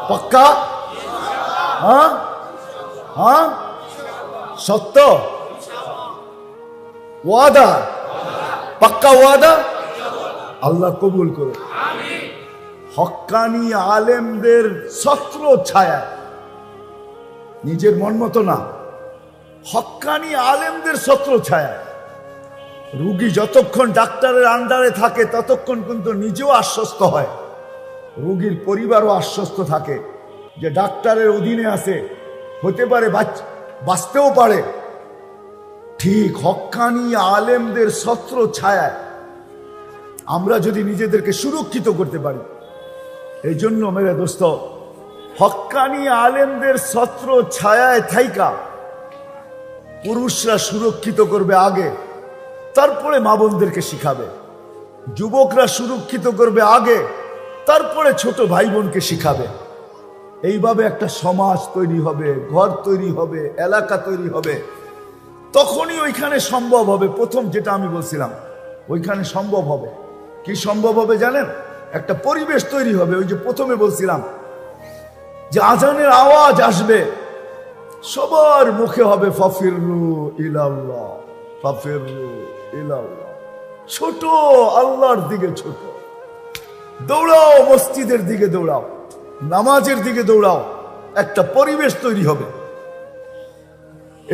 পাক্কা? হ্যাঁ হ্যাঁ, সত্য ওয়াদা, পাক্কা ওয়াদা। আল্লাহ কবুল করো। হক্কানি আলেমদের ছত্র ছায়া, নিজের মন মতো না, হক্কানি আলেমদের ছত্র ছায়া। রুগী যতক্ষণ ডাক্তারের আন্ডারে থাকে ততক্ষণ কিন্তু নিজেও আশ্বস্ত হয়, রোগীর পরিবারও আশ্বস্ত থাকে যে ডাক্তারের অধীনে আছে, হতে পারে বাঁচতেও পারে। ঠিক হক্কানি আলেমদের ছত্র ছায়ায় আমরা যদি নিজেদেরকে সুরক্ষিত করতে পারি, এই জন্য মেরে দোস্ত, হক্কানি আলেমদের ছত্র ছায়ায় থাইকা পুরুষরা সুরক্ষিত করবে আগে, তারপরে মা বোনদেরকে শিখাবে। যুবকরা সুরক্ষিত করবে আগে, তারপরে ছোট ভাই বোনকে শিখাবে। এইভাবে একটা সমাজ তৈরি হবে, ঘর তৈরি হবে, এলাকা তৈরি হবে। তখনই ওইখানে সম্ভব হবে, প্রথম যেটা আমি বলছিলাম, ওইখানে সম্ভব হবে। কি সম্ভব হবে জানেন? একটা পরিবেশ তৈরি হবে। ওই যে প্রথমে বলছিলাম যে আজানের আওয়াজ আসবে, সবার মুখে হবে ফাফিরু ইলাল্লাহ, ফাফিরু ইলাল্লাহ। ছোট আল্লাহর দিকে ছোট, দৌড়াও, মসজিদের দিকে দৌড়াও, নামাজের দিকে দৌড়াও, একটা পরিবেশ তৈরি হবে।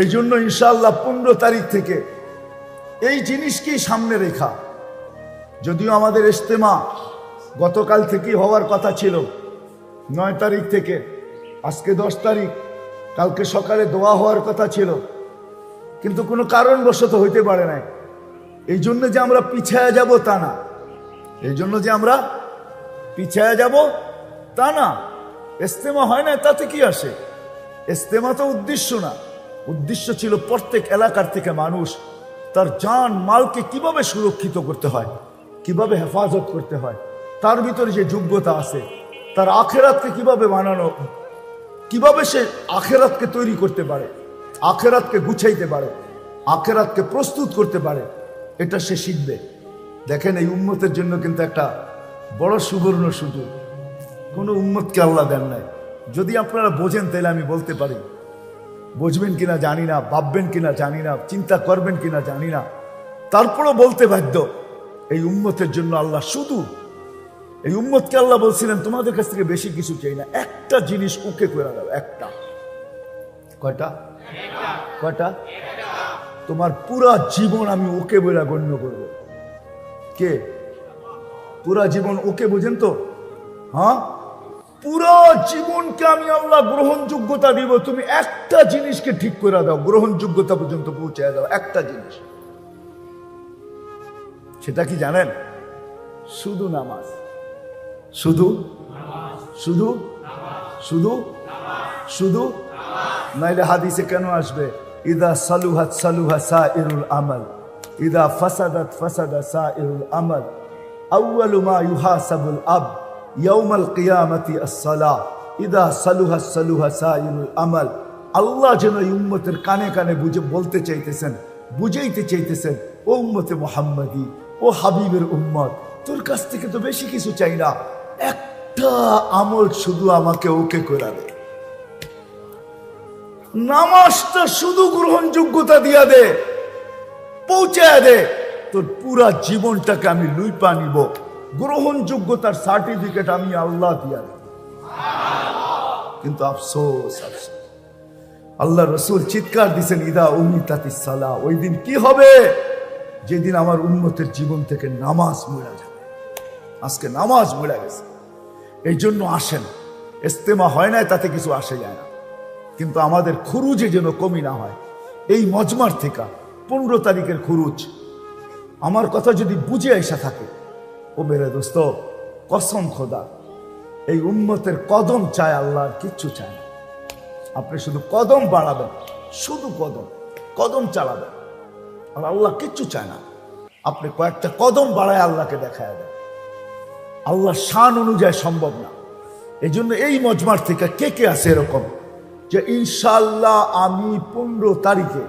এই জন্য ইনশাআল্লাহ 15 তারিখ থেকে এই জিনিসকেই সামনে রেখা, যদিও আমাদের ইজতেমা গতকাল থেকেই হওয়ার কথা ছিল, 9 তারিখ থেকে, আজকে 10 তারিখ, কালকে সকালে দোয়া হওয়ার কথা ছিল, কিন্তু কোনো কারণবশত হইতে পারে নাই। এই জন্য যে আমরা পিছায়া যাব তা না, এই জন্য যে আমরা পিছায়া যাব তা না। ইজতেমা হয় না তাতে কি আসে? ইজতেমা তো উদ্দেশ্য না, উদ্দেশ্য ছিল প্রত্যেক এলাকার থেকে মানুষ তার জান মালকে কিভাবে সুরক্ষিত করতে হয়, কিভাবে হেফাজত করতে হয়, তার ভিতরে যে যোগ্যতা আছে, তার আখেরাতকে কিভাবে বানানো, কিভাবে সে আখেরাতকে তৈরি করতে পারে, আখেরাতকে গুছাইতে পারে, আখেরাতকে প্রস্তুত করতে পারে, এটা সে শিখবে। দেখেন এই উম্মতের জন্য কিন্তু একটা বড় সুবর্ণ সুযোগ। কোনো উম্মতকে আল্লাহ দেন নাই। যদি আপনারা বোঝেন তাহলে আমি বলতে পারি, বুঝবেন কিনা জানি না, ভাববেন কিনা জানি না, চিন্তা করবেন কিনা জানি না, তারপরও বলতে বাধ্য, এই উম্মতের জন্য আল্লাহ শুধু এই উম্মতকে আল্লাহ বলছিলেন তোমাদের কাছ থেকে বেশি কিছু চাই না, একটা জিনিস ওকে করে দাও। একটা, কয়টা? কয়টা? তোমার পুরা জীবন আমি ওকে বলে গণ্য করব। কে? পুরা জীবন ওকে, বুঝেন তো? হ্যাঁ, পুরা জীবনকে আমি আল্লাহ গ্রহণযোগ্যতা দিব। তুমি একটা জিনিসকে ঠিক করে দাও, গ্রহণযোগ্যতা পর্যন্ত পৌঁছে দাও। একটা জিনিস, সেটা কি জানেন? শুধু নামাজ। শুধু শুধু শুধু শুধু, নাইলে হাদিসে কেন আসবে ইদা সালুহাত সালুহা সাইরুল আমাল, ইদা ফাসাদাত ফাসাদা সাইরুল আমাল, আউয়ালু মা ইউহাসাবুল আব ইয়াউমাল কিয়ামতি আস-সালাহ, ইদা সালুহা সালুহা সাইরুল আমাল। আল্লাহ যেন এই উম্মতের কানে কানে বুঝে বলতে চাইতেছেন, বুঝাইতে চাইতেছেন, ও উম্মতে মুহাম্মাদি, ও হাবিবের উম্মত, তোর কাছ থেকে তো বেশি কিছু চাই না, একটা আমল শুধু আমাকে ওকে করে দে। নামাজটা শুধু গ্রহণযোগ্যতা দিয়া দে, পৌঁছায় দে, তোর পুরা জীবনটাকে আমি লুইপা নিব। গ্রহণযোগ্যতার সার্টিফিকেট আমি আল্লাহ দিয়া দেব। কিন্তু আফসোস, আফসোস, আল্লাহ রসুল চিৎকার দিছেন ইদা উমিতাতিস সালাহ, ওই দিন কি হবে? যেদিন আমার উম্মতের জীবন থেকে নামাজ মরে যাবে। আজকে নামাজ মরে গেছে। এই জন্য আসেন, ইস্তেমা হয় না তাতে কিছু আসে যায় না, কিন্তু আমাদের খুরুজে যেন কমি না হয়। এই মজমার থেকে 15 তারিখের খুরুজ আমার কথা যদি বুঝে আইসা থাকে, ও মেরে দোস্ত, কসম খোদা, এই উম্মতের কদম চায়, আল্লাহ আর কিচ্ছু চায় না। আপনি শুধু কদম বাড়াবেন, শুধু কদম কদম চালাবেন, আর আল্লাহ কিচ্ছু চায় না। আপনি কয়েকটা কদম বাড়ায় আল্লাহকে দেখায় দেন। আল্লাহ শান অনুযায়ী সম্ভব না। এই জন্য এই মজমার থেকে কে কে আছে এরকম যে ইনশাআল্লাহ আমি 15 তারিখে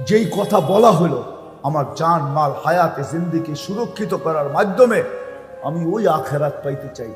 যেই কথা বলা হলো, আমার জান মাল হায়াতে জিন্দেগি সুরক্ষিত করার মাধ্যমে আমি ওই আখেরাত পাইতে চাই।